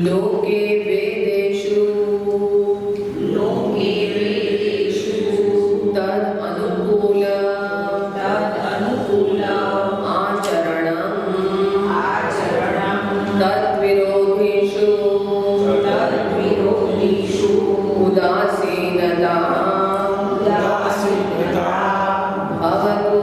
लोके वेदेषु तद अनुकूल आचरणं तद्विरोधेषु उदासीनता भवतु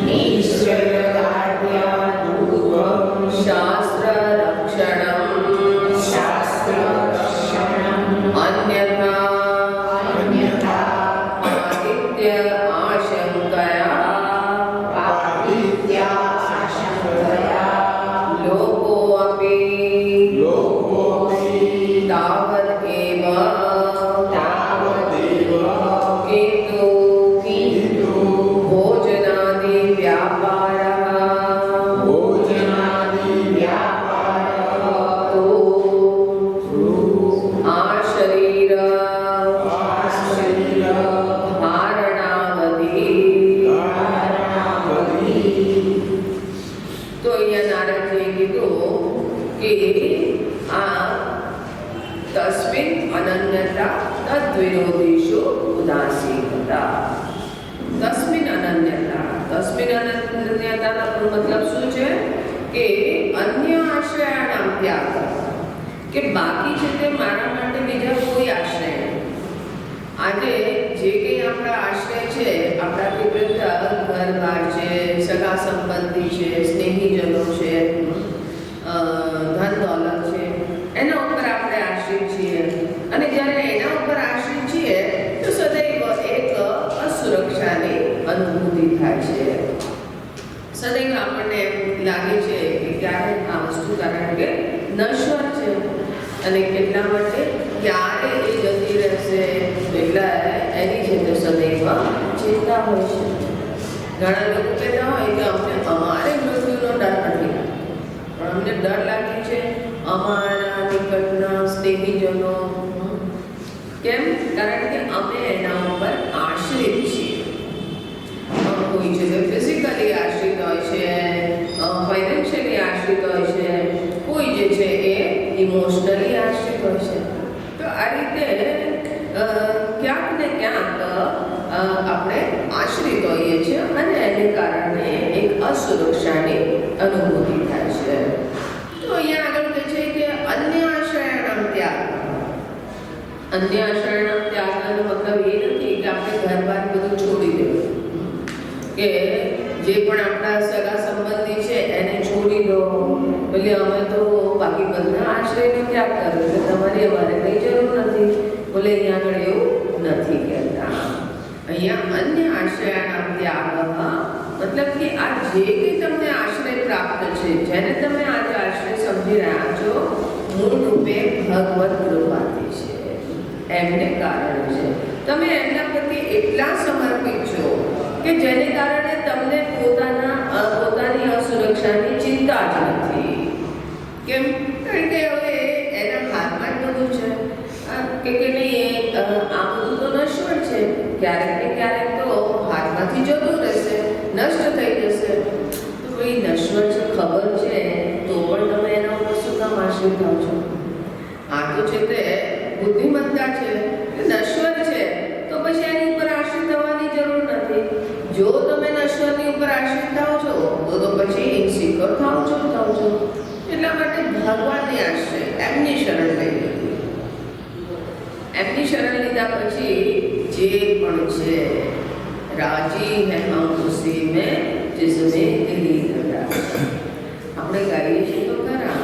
निश्चयदार्ढ्यात् ऊर्ध्वं शास्त्ररक्षणम् अन्यथा आदित्य आशंकया लोकोऽपि तावदेव किन्तु भोजनादि व्यापारः तु आशरीर धारणावधि। तो અહીંયા નારદજીએ કીધું કે આ તસ્મિન અનન્યતા તદ્વિરોધીષુ ઉદાસીનતા। તસ્મિન અનન્યતાનો મતલબ શું છે કે અન્ય આશ્રયના ત્યાગ, કે બાકી છે તે મારા માટે બીજા કોઈ આશ્રય નહીં। આજે જે કંઈ આપણા આશ્રય છે, આપણાથી બધા ઘર-બાર છે, સગા સંબંધી છે, સ્નેહીજનો છે, ધન દોલત છે, એના ઉપર આપણે આશ્રિત છીએ। અને જ્યારે એના ઉપર આશ્રિત છીએ તો સદૈવ એક અસુરક્ષાની અનુભૂતિ થાય છે। સદૈવ આપણને એમ લાગે છે કે ક્યારે આ વસ્તુ કારણ કે નશ્વર છે અને કેટલા માટે ક્યારે એ જતી રહેશે, એટલે એની છે તો સદૈવ ચિંતા હોય છે। ઘણા લોકો કહેતા હોય કે અમને અમારે મૃત્યુનો ડર નથી, પણ અમને ડર લાગે છે અમારા નિકટના સ્નેહીજનો। કેમ? કારણ કે અમે એના ઉપર આશ્રિત છીએ। કોઈ છે તો ફિઝિકલી આશ્રિત હોય છે, ફાઇનાન્શિયલી આશ્રિત હોય છે, કોઈ જે છે એ ઇમોશનલી આશ્રિત હોય છે। તો આ રીતે ક્યાંક ને ક્યાંક આપણે આશ્રિત હોઈએ છીએ અને એને કારણે એક અસુરક્ષાની અનુભૂતિ થાય છે। તો અહીંયા આગળ કહે છે કે અન્ય આશ્રયના ત્યાગ। અન્ય આશ્રયના ત્યાગનો મતલબ એ નથી કે આપણે ઘર-બાર બધું છોડી દેવું, કે જે પણ આપણા સગા સંબંધી છે એને છોડી દો, ભલે અમે તો બાકી બધા આશ્રયનો ત્યાગ કરો એટલે તમારી અમારે કંઈ જરૂર નથી। બોલે અહીંયા આગળ એવું નથી કહેતા। અહીંયા અન્ય આશ્રયના ત્યાગ મતલબ કે આ જે કંઈ તમને આશ્રય પ્રાપ્ત છે, જેને તમે આજે આશ્રય સમજી રહ્યા છો, મૂળ રૂપે ભગવત કૃપાથી છે, એમને કારણે છે। તમે એમના પ્રત્યે એટલા સમર્પિત છો કે જેને કારણે તમને પોતાની અસુરક્ષાની ચિંતા જ નથી। કેમ? કારણ કે હવે એના હાથમાં જ બધું છે કે નહીં, આ બધું તો નશ્વર છે, ક્યારેક ને ક્યારેક તો હાથમાંથી જતું રહેશે, નષ્ટ થઈ જશે। તો ભાઈ નશ્વર છે, ખબર છે, તો પણ તમે એના ઉપર શું કામ આશ્રિત થાવ છો? આ તો છે તે બુદ્ધિમત્તા છે, નશ્વર છે, તો પછી એની ઉપર આશ્રિત થવાની જરૂર નથી। જો તમે નશ્વરની ઉપર આશ્રિત થાવ છો તો પછી ઇન્સિક્યોર થાવ છો। એટલા માટે ભગવાનની આશ્રય, એમની શરણ લઈ લીધી। એમની શરણ લીધા પછી જે પણ છે રાજી હૈ હમ ઉસી મેં જિસમેં દિલી લગા। આપણે ગાઈએ છીએ તો ખરા,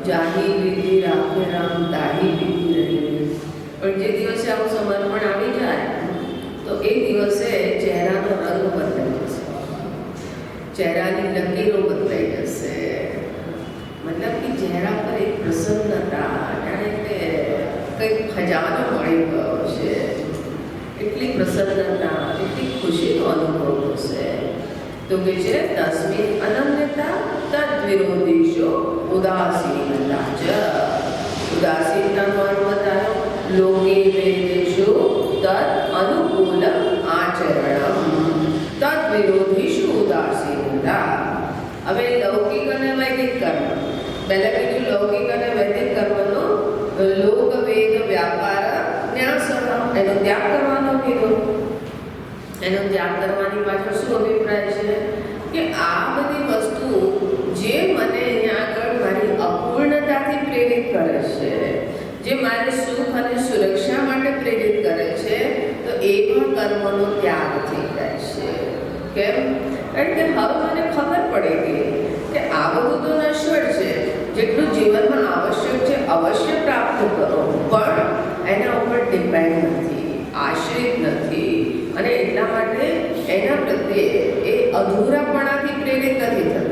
જાહી વિધિ રાખે રામ તાહી વિધિ રહી। પણ જે દિવસે આવું સમર્પણ આવી જાય તો એ દિવસે ચહેરાનો રંગ બદલાઈ જશે, ચહેરાની લકીરો બદલાઈ જશે। મતલબ કે ચહેરા પર એક પ્રસન્નતા, જાણે કે કંઈક ખજાનો મળી ગયો છે, એટલી પ્રસન્નતા, એટલી ખુશીનો અનુભવ થશે। તો કે છે તસ્મિન અનન્યતા તદ્વિરોધીષુ ઉદાસીનતા ચ। ઉદાસીનતાનો અર્થ બતાવ્યો, લોકે વેદેષુ તદ અનુકૂલ આચરણમ તદ્વિરોધીષુ ઉદાસીનતા। હવે લૌકિક અને વૈદિક કર્મ, પહેલા કીધું લૌકિક અને વૈદિક કર્મનો લોક વેદ વ્યાપાર ન્યાસ, એનો ત્યાગ કરવાનો કીધો. એનો ત્યાગ કરવાની પાછળ શું અભિપ્રાય છે કે આ બધી વસ્તુ જે મને અહીંયા આગળ મારી અપૂર્ણતાથી પ્રેરિત કરે છે, જે મારે સુખ અને સુરક્ષા માટે પ્રેરિત કરે છે, તો એવા કર્મનો ત્યાગ થઈ જાય છે. કેમ? કારણ કે હવે મને ખબર પડે ગઈ કે આ બધું તો નશ્વર છે, જેટલું જીવનમાં આવશ્યક છે અવશ્ય પ્રાપ્ત કરો, પણ એના ઉપર ડિપેન્ડ નથી, આશ્રિત નથી, અને એટલા માટે એના પ્રત્યે એ અધૂરાપણાથી પ્રેરિત નથી થતું.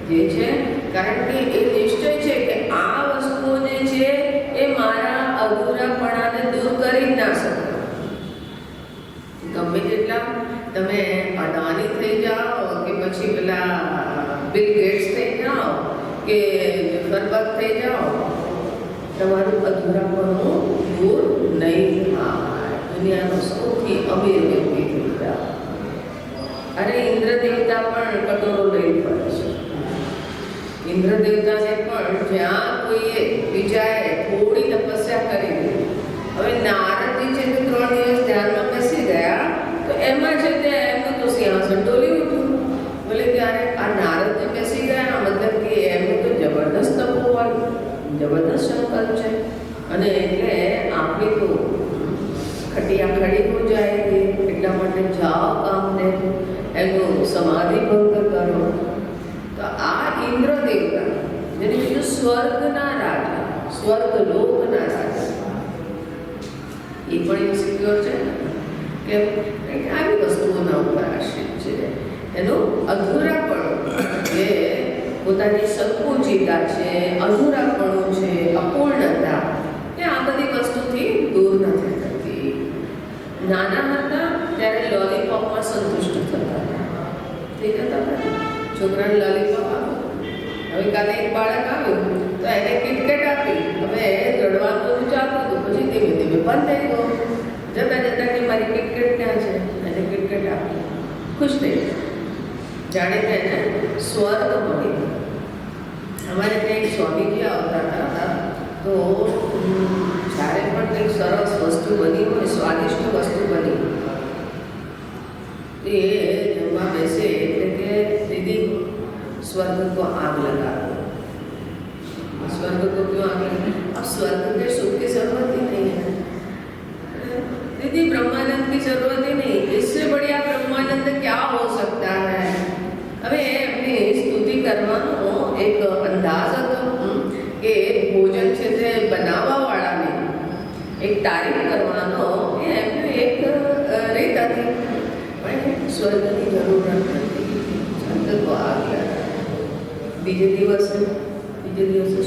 જે છે કારણ કે એ નિશ્ચય છે કે આ વસ્તુઓ જે છે એ મારા અધૂરાપણાને દૂર કરી જ ના શકે. ગમે તેટલા તમે અદાની થઈ જાઓ કે પછી પેલા બિલ ગેટ્સ થઈ જાઓ કે જુફરબર્ગ થઈ જાઓ, તમારું અધૂરાપણું દૂર નહીં થાય. દુનિયાનો સૌથી અમીર વ્યક્તિ થઈ જાઓ. અરે ઇન્દ્ર દેવતા પણ કટોરો લઈ પડે છે. ઇન્દ્ર દેવતાને પણ જ્યાં કોઈએ બીજાએ થોડી તપસ્યા કરી દીધી. હવે નારદજી છે તો 3 દિવસ ધ્યાનમાં બેસી ગયા, તો એમાં છે તે એમનું તો સિંહાસન ડોલી ઉઠ્યું. બોલે ત્યારે આ નારદને બેસી ગયા, મતલબ કે એમનું તો જબરદસ્ત તપોબળ, જબરદસ્ત સંકલ્પ છે, અને એટલે આપણી તો ખટિયા ખડી હો જાયગી. એટલા માટે જાઓ કામને, એનું સમાધિ ભંગ કરો. તો આ ઇન્દ્ર દેવતા, જેને કીધું સ્વર્ગના રાજા, સ્વર્ગલોકના રાજા, એ પણ ઇન્સિક્યોર છે. કેમ? આવી વસ્તુઓના ઉપર આશ્રિત છે. એનું અધૂરાપણું, જે પોતાની સંકુચિતા છે, અધૂરાપણું છે, અપૂર્ણતા, એ આ બધી વસ્તુથી દૂર નથી થતી. નાના હતા ત્યારે લોલીપોપમાં સંતુષ્ટ થતા હતા. થઈ જતા હતા છોકરાને લોલીપોપ આપો. હવે કાલે એક બાળક આવ્યું તો એને કિટકેટ આપી, હવે રડવાનું ચાલતું હતું, પછી ધીમે ધીમે બંધ થઈ ગયો. જતા જતા કે મારી કિટકેટ ક્યાં છે, એને કિટકેટ આપી, ખુશ થઈ ગયો. જાણે કે એને સ્વર્ગ મળી ગયો. અમારે ત્યાં એક સ્વામીજી આવતા હતા, તો જ્યારે પણ કંઈક સરસ વસ્તુ બની હોય, સ્વાદિષ્ટ વસ્તુ બની, એ જમવા બેસે એટલે કે દીદી स्वर्ग को आग लगा दो. स्वर्ग को क्यों आग लगा? अब स्वर्ग के सुख की जरूरत ही नहीं है दीदी, ब्रह्मानंद की जरूरत ही नहीं. इससे बढ़िया ब्रह्मानंद क्या हो सकता है? હવે એમની સ્તુતિ કરવાનો એક અંદાજ હતો કે ભોજન છે તે બનાવવાવાળાને એક તારીફ કરવાનો એ એમની એક રીત હતી. પણ સ્વર્ગની જરૂર નથી. સ્વર્ગ તો આગ લગા. બીજે દિવસે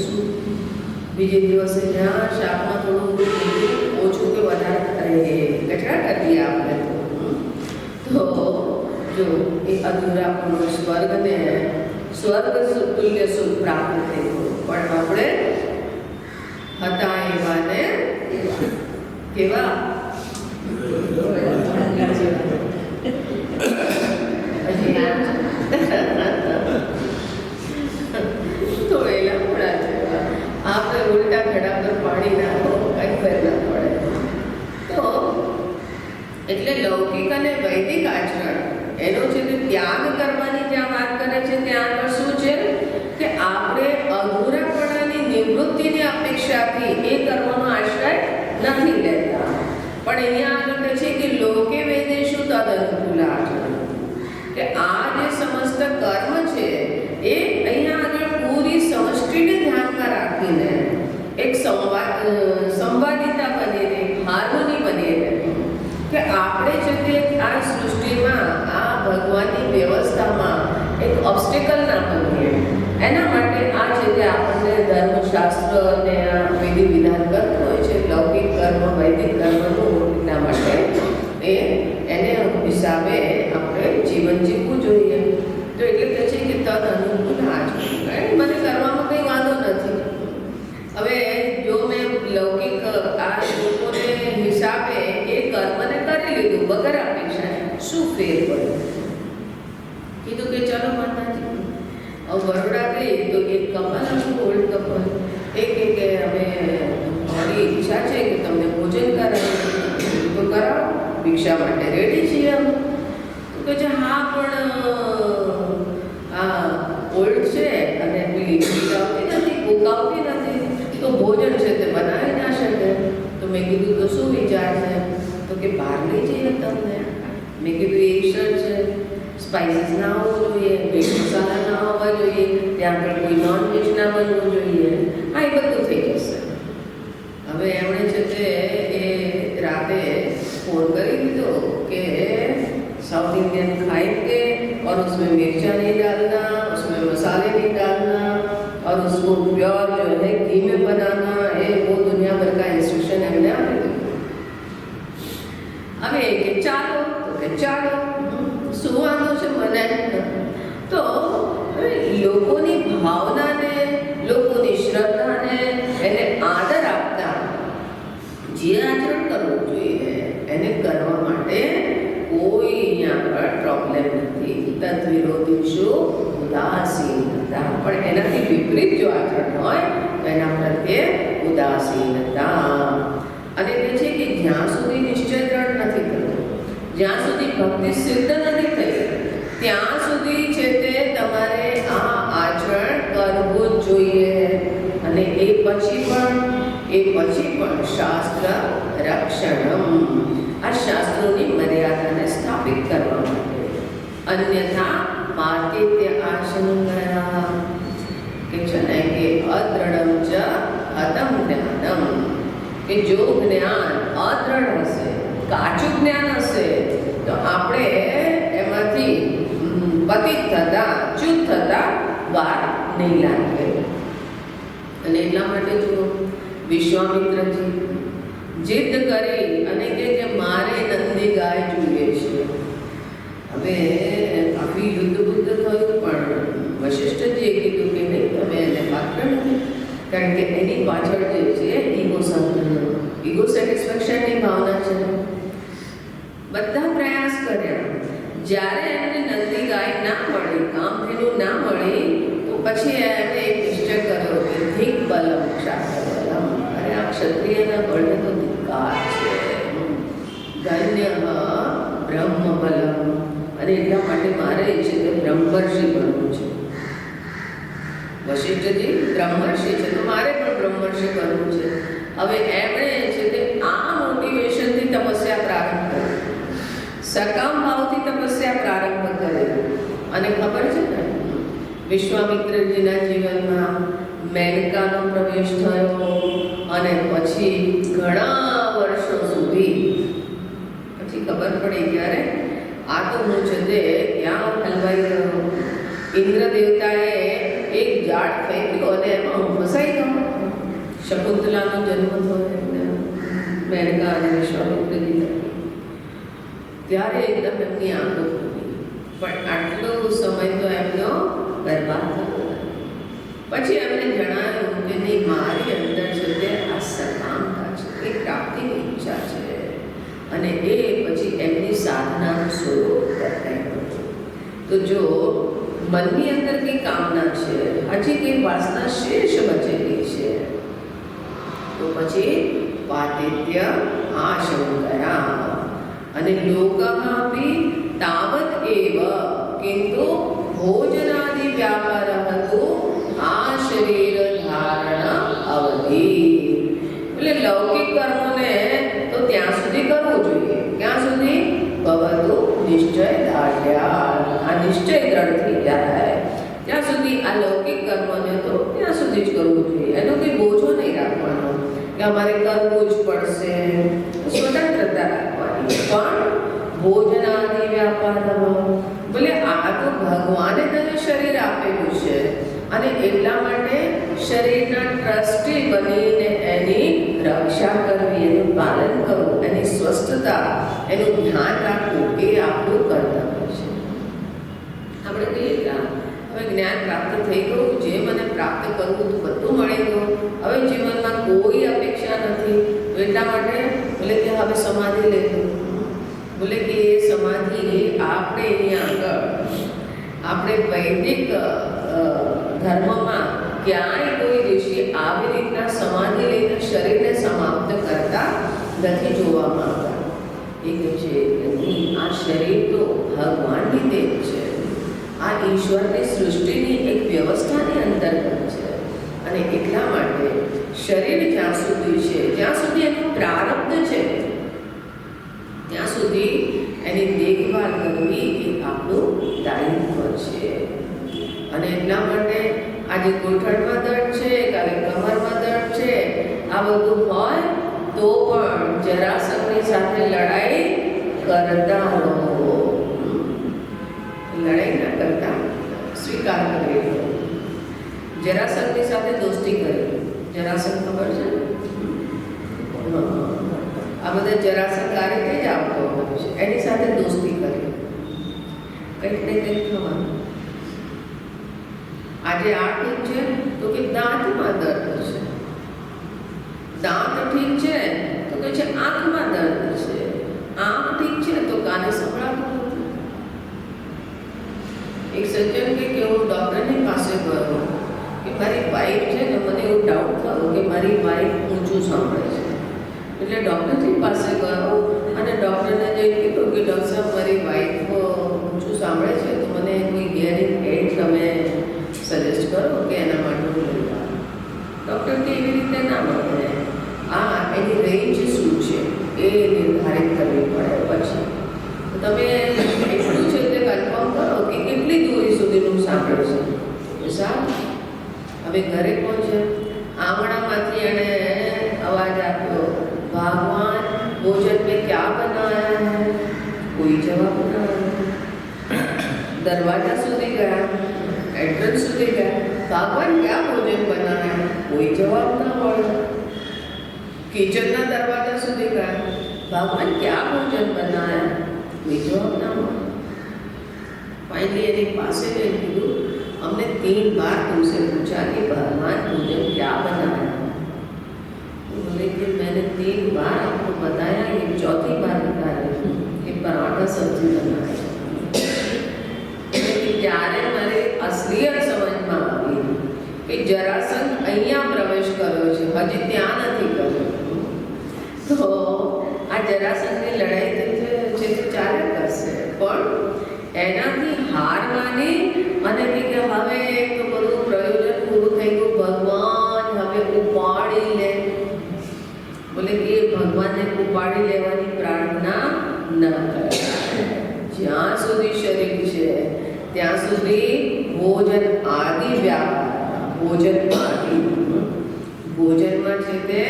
શું? બીજે દિવસે જ્યાં શાકમાં થોડું ઓછું કે વધારે કચરા કરી આપણે, તો જો એ અધૂરાપણું સ્વર્ગને સ્વર્ગ તુલ્ય સુખ પ્રાપ્ત થયું. પણ આપણે હતા એવાને કેવા ધોયેલા મોડા જેવા. આપણે ઉલટા ઘડા પર પાણી નાખો, કંઈ ફેર ના પડે. તો એટલે લૌકિક અને વૈદિક આચરણ એનો છે તે ત્યાગ કરવાની જ્યાં વાત કરે છે, ત્યાં આગળ શું છે કે આપણે અધૂરાપણાની નિવૃત્તિની અપેક્ષાથી એ કર્મનો આશ્રય નથી લેતા. પણ અહીંયા આગળ કહે છે કે લોકે વેદેશુ તદનુકૂલ આચરણ, કે આ જે સમસ્ત કર્મ છે એ અહીંયા આગળ પૂરી સમષ્ટિને ધ્યાનમાં રાખીને એક સંવાદિતા બની રહે, હાર્મોની બની રહે, કે આપણે છે તે આ સૃષ્ટિમાં આ ભગવાનની વ્યવસ્થામાં એક ઓબ્સ્ટેકલ ના બનીએ. એના માટે આ છે તે આપણને ધર્મશાસ્ત્ર અને આ વિધિ વિધાન કરતું હોય છે, લૌકિક કર્મ વૈદિક કર્મનું. એટલા માટે એને હિસાબે આપણે જીવન જીવવું જોઈએ. તો એટલે કહે છે કે તદ અનુકૂળ આચરણ. મને કરવામાં કંઈ વાંધો નથી. હવે જો મેં લૌકિક આ લોકોને હિસાબે એ કર્મને કરી લીધું વગર અપેક્ષા, શું ફેર પડ્યો? કીધું કે ચલો માતાજી બરોડા ગઈ તો એક કપલ હતું, ઓલ્ડ કપલ, એ કે અમે મારી ઈચ્છા છે કે તમને ભોજન કરાવીએ તો કરાવો, ભિક્ષા માટે રેડી છીએ અમે. તો કહે છે હા પણ આ ઓલ્ડ છે અને પેલી ભીખ આવતી નથી, ભૂખ આવતી નથી, તો ભોજન છે તે બનાવી ના શકે. તો મેં કીધું તો શું વિચાર છે? તો કે બહાર લઈ જઈએ તમને. મેં કીધું એ શર્ટ છે, સ્પાઇસીસ ના હોવું જોઈએ, મિર્ચ મસાલા ના હોવા જોઈએ, ત્યાં આગળ કોઈ નોનવેજ ના બનવું જોઈએ. હા, એ બધું થઈ જશે. હવે એમણે છે તે એ રાતે ફોન કરી દીધો કે साउथ इंडियन खाएंगे और उसमें मिर्चा नहीं डालना, उसमें मसाले नहीं डालना और उसको प्योर जो है घी में बनाना है, वो दुनिया भर का इंस्ट्रक्शन हमने आपने હવે કે ચાલો, તો કે ચાલો, શું વાંધો છે મને? તો લોકોની ભાવનાને, લોકોની શ્રદ્ધાને, એને આદર આપતા જે આચરણ કરવું જોઈએ એને કરવા માટે કોઈ અહીંયા પર પ્રોબ્લેમ નથી. તદ્વિરોધી શું? ઉદાસીનતા. પણ એનાથી વિપરીત જો આચરણ હોય તો એના પ્રત્યે ઉદાસીનતા. અને કહે છે કે જ્યાં સુધી નિશ્ચય દ્રઢ નથી થતો, જ્યાં સુધી ભક્તિ સિદ્ધ નથી થઈ, ત્યાં સુધી છે તે તમારે આ આચરણ કરવું જ જોઈએ. અને એ પછી પણ શાસ્ત્ર રક્ષણમ, આ શાસ્ત્રોની મર્યાદાને સ્થાપિત કરવા માટે. અન્યથા પાતિત્ય આશંકયા, કે છે ને કે અદ્રઢમ ચ હતમ જ્ઞાનમ, કે જો જ્ઞાન અદ્રઢ હશે, કાચું જ્ઞાન હશે, તો આપણે એમાંથી પતિત થતા, ચ્યુત થતા વાર નહીં લાગે. અને એટલા માટે જો વિશ્વામિત્રજી જીદ કરી અને કે મારે નંદી ગાય જોઈએ છે. હવે કાફી યુદ્ધ બુદ્ધ થયું, પણ વશિષ્ઠજીએ કીધું કે નહીં, તમે એને પાત્ર નથી, કારણ કે એની પાછળ જે છે ઈગો સેટિસ્ફેક્શનની ભાવના છે. બધા પ્રયાસ કર્યા, જ્યારે એમને નંદી ગાય ના મળી, કામધેનુ ના મળી, તો પછી એને એક નિશ્ચય કર્યો કે ધિક બલમ ક્ષાત્ર બલમ, અરે આ ક્ષત્રિયના બળને તો ધિક્કાર છે, ધન્ય બ્રહ્મ બલમ, અને એટલા માટે મારે છે કે બ્રહ્મર્ષિ બનવું છે. વશિષ્ઠજી બ્રહ્મર્ષિ છે તો મારે પણ બ્રહ્મર્ષિ બનવું છે. હવે એમણે છે તે આ મોટિવેશનથી તપસ્યા પ્રારંભ કરી, સકામ ભાવથી તપસ્યા પ્રારંભ કરી. અને ખબર છે ને, વિશ્વામિત્રજીના જીવનમાં મેનકાનો પ્રવેશ થયો અને પછી ઘણા વર્ષો સુધી પછી ખબર પડી ત્યારે આ તો હું છે તે ક્યાં હલવાઈ ગયો. ઇન્દ્ર દેવતાએ એક ઝાડ ફેંક્યું અને એમાં હું ફસાઈ ગયો. શકુંતલાનો જન્મ થયો એમને, મેનકા અને વિશ્વામિત્રજી, ત્યારે એકદમ એમની આંખો ખુલી. પણ આટલો સમય તો એમનો બરબાદ થયો. પછી એમને જણાવ્યું કે નહીં, મારી અંદર છે તે આ સકામતા છે, એ પ્રાપ્તિની ઈચ્છા છે. અને એ પછી એમની સાધનાનું સ્વરૂપ બતાવ્યું. તો જો મનની અંદર કંઈ કામના છે, હજી કંઈ વાસના શેષ બચેલી છે, તો પછી પાતિત્ય આશંકયા. અને લોકઃ તાવત એવ કિંતુ ભોજનાદિ વ્યાપારઃ આ શરીર ધારણ અવધિ. એટલે લૌકિક કર્મોને તો ત્યાં સુધી કરવું જોઈએ, ક્યાં સુધી? ભવતુ નિશ્ચય દાઢ્યા, આ નિશ્ચય દ્રઢ થઈ જાય ત્યાં સુધી આ લૌકિક કર્મને તો ત્યાં સુધી જ કરવું જોઈએ. એનો કંઈ બોજો નહીં રાખવાનો કે અમારે કરવું જ પડશે, સ્વતંત્રતા રાખવાની. પણ ભોજનાદિ વ્યાપાર, બોલે આ તો ભગવાને તને શરીર આપેલું છે અને એટલા માટે શરીરના ટ્રસ્ટી બનીને એની રક્ષા કરવી, એનું પાલન કરવું, એની સ્વસ્થતા, એનું ધ્યાન રાખવું, એ આપણું કર્તવ્ય છે. આપણે કહીએ કે હવે જ્ઞાન પ્રાપ્ત થઈ ગયું, જે મને પ્રાપ્ત કરવું હતું બધું મળી ગયું, હવે જીવનમાં કોઈ અપેક્ષા નથી, એટલા માટે બોલે કે હવે સમાધિ લેવું. બોલે કે એ સમાધિ આપણે અહીંયા આગળ આપણે વૈદિક ધર્મમાં ક્યાંય કોઈ ઋષિ આવી રીતના સમાધિ લઈને શરીરને સમાપ્ત કરતા નથી જોવામાં આવતા. એ કહે છે કે નહીં, આ શરીર તો ભગવાનની દેન છે, આ ઈશ્વરની સૃષ્ટિની એક વ્યવસ્થાની અંતર્ગત છે. અને એટલા માટે શરીર જ્યાં સુધી છે, જ્યાં સુધી એનું પ્રારબ્ધ છે, ત્યાં સુધી એની દેખભાળ કરવી એ આપણું દાયિત્વ છે. અને એટલા માટે આજે ગોઠણમાં દર્દ છે, કાલે કમરમાં દર્દ છે, આ બધું હોય તો પણ જરાસંઘની સાથે લડાઈ કરતા રહો. લડાઈ ના કરતા સ્વીકાર કરી લો. જરાસંઘની સાથે દોસ્તી કરી. જરાસંઘ ખબર છે? આ બધા જરાસંઘ આ રીતે જ આવતો હોય છે. એની સાથે દોસ્તી કરી, કંઈક ને કંઈક થવાનું. આજે આ ઠીક છે તો કે દાંતમાં દર્દ છે, દાંત ઠીક છે તો કે છે આંખમાં દર્દ છે, આંખ ઠીક છે તો કાને સંભળાતું નથી. એક સજ્જન કે હું ડૉક્ટરની પાસે ગયો કે મારી વાઈફ છે ને, મને એવું ડાઉટ થયો કે મારી વાઈફ ઊંચું સાંભળે છે. એટલે ડૉક્ટરની પાસે ગયો અને ડૉક્ટરને જઈને કીધું કે ડૉક્ટર સાહેબ, મારી વાઈફ ઊંચું સાંભળે છે, તો મને કોઈ હિયરિંગ એડ તમે સજેસ્ટ કરો કે એના માટે હું લઈ આવું. ડૉક્ટર કે એવી રીતે ના મળે, આ એની રેન્જ શું છે એ નિર્ધારિત કરવી પડે. પછી તમે એટલું છે તે કન્ફર્મ કરો કે કેટલી દૂરી સુધીનું સાંભળે છે. સારું, હવે ઘરે પહોંચ્યા, આંગણામાંથી એણે અવાજ આપ્યો, ભગવાન ભોજન મેં ક્યાં બનાયા હૈ? કોઈ જવાબ ના આવ્યો. દરવાજા સુધી ગયા, एंट्रेंस સુધી ગયા, ભગવાન ક્યાં ભોજન બનાવ્યા? કોઈ જવાબ ના મળ્યો. કિચનના દરવાજા સુધી ગયા, ભગવાન ક્યાં ભોજન બનાવ્યા? કોઈ જવાબ ના મળ્યો. फाइनली एने पासे में कीधुं, हमने 3 बार तुमसे पूछा कि भगवान भोजन क्या बनाया? तो बोले कि मैंने 3 बार आपको बताया, ये 4थी बार बता रही हूँ कि पराठा सब्जी बनाया. ત્યારે મારે અસલિયત સમજમાં આવી કે જરાસંઘ અહીંયા પ્રવેશ કર્યો છે, હજી ત્યાં નથી કર્યો. તો આ જરાસંઘની લડાઈ છે તે ચાલે કરશે, પણ એનાથી હાર માની અને કે હવે તો બધું પ્રયોજન પૂરું થઈ ગયું, ભગવાન હવે ઉપાડી લે. બોલે કે ભગવાનને ઉપાડી લેવાની પ્રાર્થના ન કરે. જ્યાં સુધી શરીર છે ત્યાં સુધી ભોજન આદિ વ્યાપાર, ભોજન આદિ, ભોજનમાં છે તે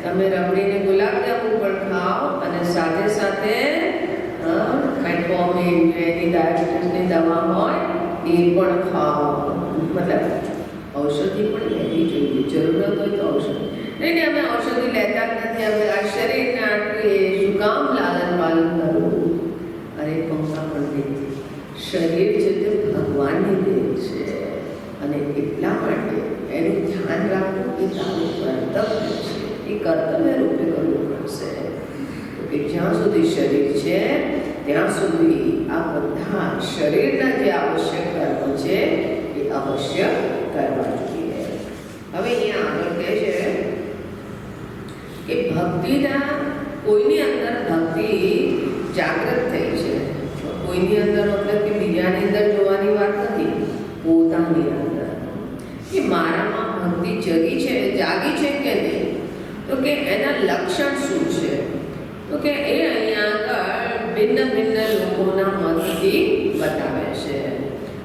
તમે રબડીને ગુલાબજાંબુ પણ ખાઓ અને સાથે સાથે મેટફોર્મિન જેની ડાયાબિટીસની દવા હોય એ પણ ખાઓ. મતલબ ઔષધિ પણ લેવી જોઈએ, જરૂરત હોય તો ઔષધિ. નહીં અમે ઔષધિ લેતા જ નથી, અમે આ શરીરને આટલું એ શું કામ લાલન પાલન કરવું? અરે પંખા પણ નથી. શરીર છે તે ભગવાનની દેન છે અને એટલા માટે એનું ધ્યાન રાખવું એ તારું કર્તવ્ય છે. એ કર્તવ્ય રૂપે કરવું પડશે. તો કે જ્યાં સુધી શરીર છે ત્યાં સુધી આ બધા શરીરના જે આવશ્યક કર્મ છે એ અવશ્ય કરવા જોઈએ. હવે અહીંયા આગળ કહે છે કે ભક્તિના કોઈની અંદર ભક્તિ જાગૃત થઈ છે. કોઈની અંદર મતલબ કે બીજાની અંદર જોવાની વાત નથી, પોતાની અંદર કે મારામાં ભક્તિ જાગી છે કે નહીં. તો કે એના લક્ષણ શું છે? તો કે એ અહીંયા આગળ ભિન્ન ભિન્ન લોકોના મતથી બતાવે છે.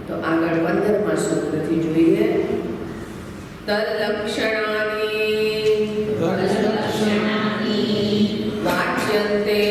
તો આગળ 15મા સૂત્રથી જોઈએ. તલ્લક્ષણાની વાચ્યન્તે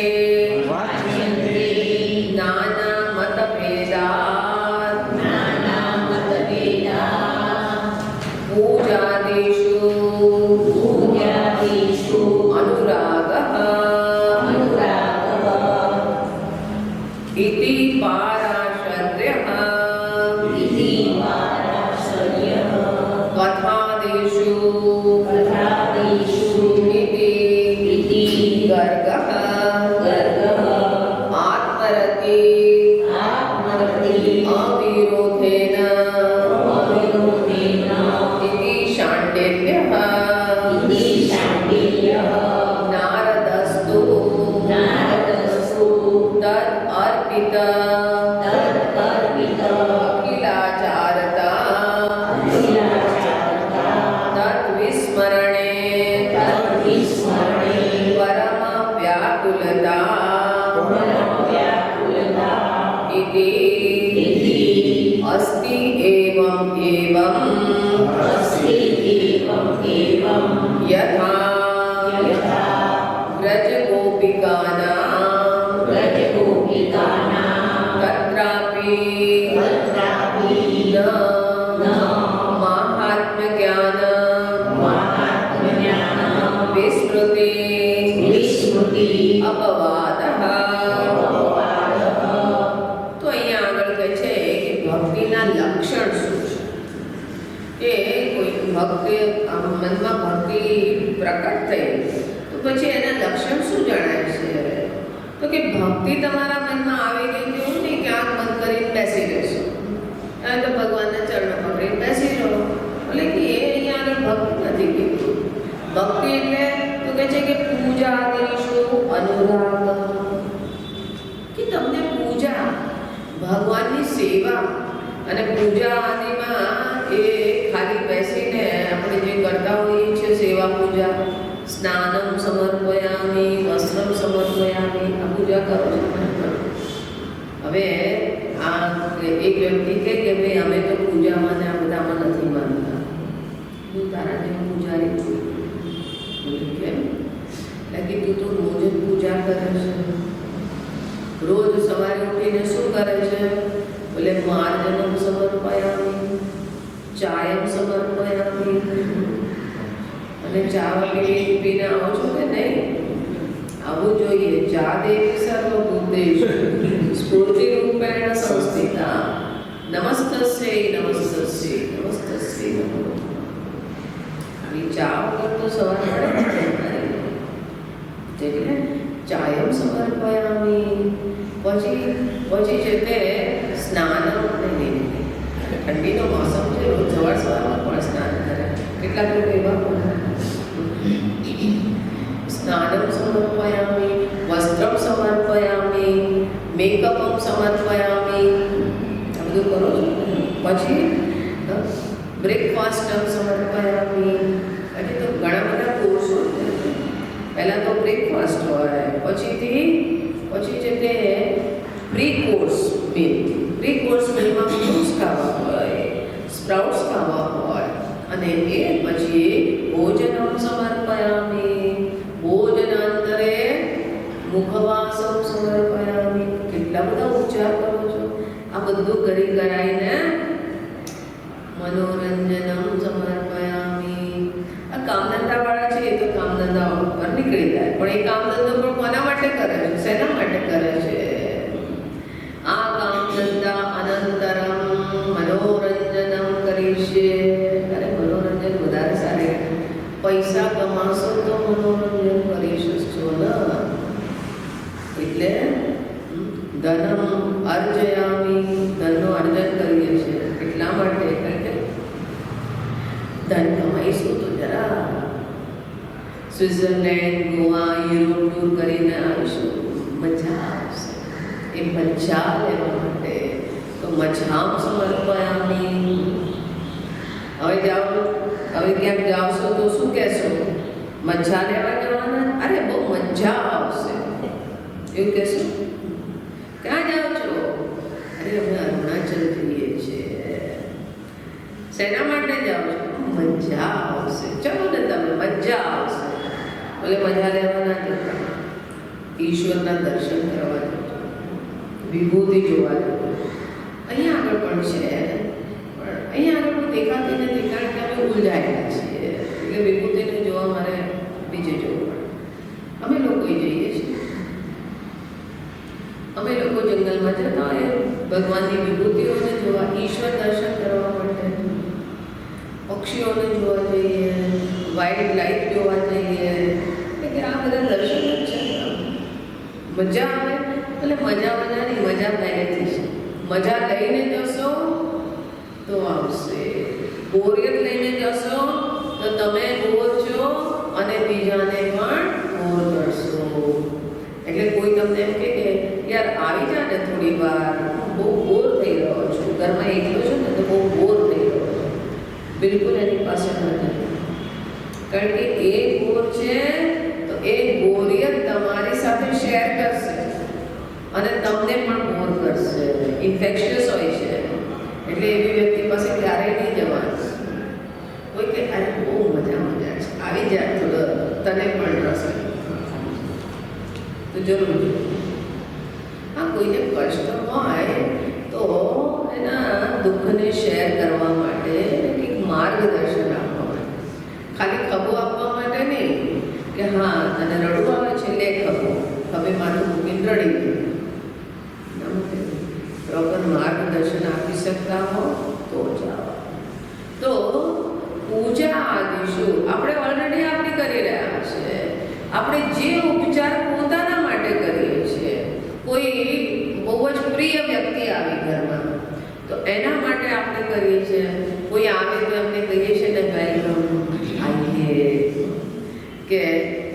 આત્મરતિ અવિરોધેન તદ અર્પિત અખિલાચારતા તદ વિસ્મરણે પરમ વ્યાકુલતા ઇતિ अस्ति एवं यथा व्रज गोपिकानां तत्रापि न माहात्म्य ज्ञान विस्मृति अपवादः। तो અહીંયા આગળ કહે છે કે ભક્તિના લક્ષણ શું છે કે કોઈ ભક્તિ મનમાં ભક્તિ પ્રકટ થઈ તો પછી એના લક્ષણ શું જણાય છે? તો કે ભક્તિ તમારા મનમાં આવી ગઈ તેવું નહીં કે આંખ બંધ કરીને બેસી રહેશો અને તો ભગવાનના ચરણો પકડીને બેસી રહો, એટલે કે એ અહીંયા આગળ ભક્તિ નથી કીધું. ભક્તિ એટલે તો કહે છે કે પૂજા કરીશું અનુરાગ, કે તમને પૂજા ભગવાનની સેવા અને પૂજા આદિમાં એ ખાલી બેસીને આપણે જે કરતા હોઈએ છીએ સેવા પૂજા, સ્નાનમ સમર્પયામિ વસ્ત્રમ સમર્પયામિ, આ પૂજા કરો છો. હવે આ એક વ્યક્તિ કહે કે ભાઈ અમે તો પૂજામાં ને આ બધામાં નથી માનતા, હું તારા જેવું પૂજારી છું. કેમ? એટલે તું તો રોજ જ પૂજા કરે છે, રોજ સવારે ઉઠીને શું કરે છે? બોલે માર્જનમ સમર્પયામિ ચાયમ સમર્પયામિ, અને ચા પીને આવો છો કે નહીં? આવું જોઈએ. ચા દેવી સર્વભૂતેષુ સ્ફૂર્તિ રૂપેણ સંસ્થિતા નમસ્તસ્ય નમસ્તસ્ય નમસ્તસ્ય નમો. આવી ચા વગર તો સવાર પડે એટલે ચાયમ સમર્પયામિ. પછી છે તે સ્નાન, ઠંડીનો મોસમ છે, રોજ સવારમાં પણ સ્નાન કરે. કેટલાક લોકો એવા પણ સ્નાનમ સમર્પયામિ વસ્ત્રમ સમર્પયામિ મેકઅપમ સમર્પયામિ, આ બધું કરો છો. પછી બ્રેકફાસ્ટમ સમર્પયામિ. એટલે તો ઘણા બધા કોર્સો. પહેલાં તો બ્રેકફાસ્ટ હોય, પછી છે તે pre course meal. Pre course મીલમાં ફ્રૂટ્સ ખાવા હોય, સ્પ્રાઉટ્સ ખાવા હોય, અને એ પછી ભોજનમ સમર્પયામિ ભોજનાંતરે મુખવાસમ સમર્પયામિ. કેટલા બધા ઉચ્ચાર કરો છો. આ બધું કરી કરાઈને મનોરંજનમ સમર્પયામિ. આ કામધંધાવાળા છે એ તો કામધંધા ઉપર નીકળી જાય, પણ એ કામધંધો પણ કોના માટે કરે છે? શેના માટે કરે છે? આ કામધંધા અનંતરમ મનોરંજનમ કરીશે. અરે મનોરંજન વધારે સારી, પૈસા કમાશો તો મનોરંજન કરી શકશો ને. એટલે ધનમ અર્જયામિ, ધનનું અર્જન કરીએ છીએ. એટલા માટે ધન કમાઈશું તો જરા સ્વિટ્ઝરલેન્ડ, ગોવા, યુરોપ ટૂર કરીને આવીશું, મજા આવશે. એ મજા લેવા માટે તો મજામ સમર્પયામિ. હવે ક્યાંક જાવશો તો શું કહેશો? મજા લેવા જવાના? અરે બહુ મજા આવશે એવું કહેશો. ક્યાં જાઓ છો? અરે અમે અરુણાચલ જઈએ છીએ. શેના માટે જાઓ છો? મજા આવશે. ચલો ને તમે, મજા આવશે. બોલે મજા લેવાના જતા, ઈશ્વરના દર્શન કરવા જતો, વિભૂતિ જોવા જતો. અહીંયા આગળ પણ છે, પણ અહીંયા આગળ પણ દેખાતી નથી, કારણ કે અમે ઉલઝાયેલા છીએ. એટલે વિભૂતિને જોવા મારે બીજે જવું પડે. અમે લોકો જઈએ છીએ, અમે લોકો જંગલમાં જતા હોય ભગવાનની વિભૂતિઓને જોવા, ઈશ્વર દર્શન કરવા માટે. પક્ષીઓને જોવા જઈએ, વાઇલ્ડ લાઈફ જોવા જઈએ, એટલે આ બધા દર્શન જ છે. મજા આવે એટલે મજાની મજા પહેલેથી છે. મજા લઈને જશો તો આવશે, બોરિયત લઈને જશો તો તમે બોર છો અને બીજાને પણ બોર કરશો. એટલે કોઈ તમને એમ કે યાર આવી જા ને થોડી વાર, બહુ બોર થઈ રહ્યો છું, ઘરમાં એકલો છું ને તો બહુ બોર થઈ રહ્યો છું, બિલકુલ એની પાસે ન જાય. કારણ કે એ બોર છે તો એ બોરિયત તમારી સાથે શેર કરશે અને તમને પણ બોર કરશે. ઇન્ફેક્શિયસ હોય છે એટલે એવી વ્યક્તિ પાસે ક્યારેય નહીં જવાનું. કોઈ કે અરે બહુ મજા છે, આવી જાય થોડો, તને પણ રસ તો જરૂર. હા, કોઈને કષ્ટ હોય તો એના દુઃખને શેર કરવા માટે કંઈક માર્ગદર્શન આપવા માટે, ખાલી ખભો આપવા માટે નહીં કે હા તને રડવું આવે છે લે ખભો, ખભે માથું મૂકીને રડી ગયું. પ્રોપર માર્ગદર્શન આપી શકતા હો તો જાઓ. તો પૂજા આદિશુ આપણે ઓલરેડી આપણી કરી રહ્યા છે. આપણે જે ઉપચાર પોતાના માટે કરીએ છીએ, કોઈ બહુ જ પ્રિય વ્યક્તિ આવી ઘરમાં તો એના માટે આપણે કરીએ છીએ. કોઈ આવે તો એમને કહીએ છીએ ને વેલકમ આવીએ, કે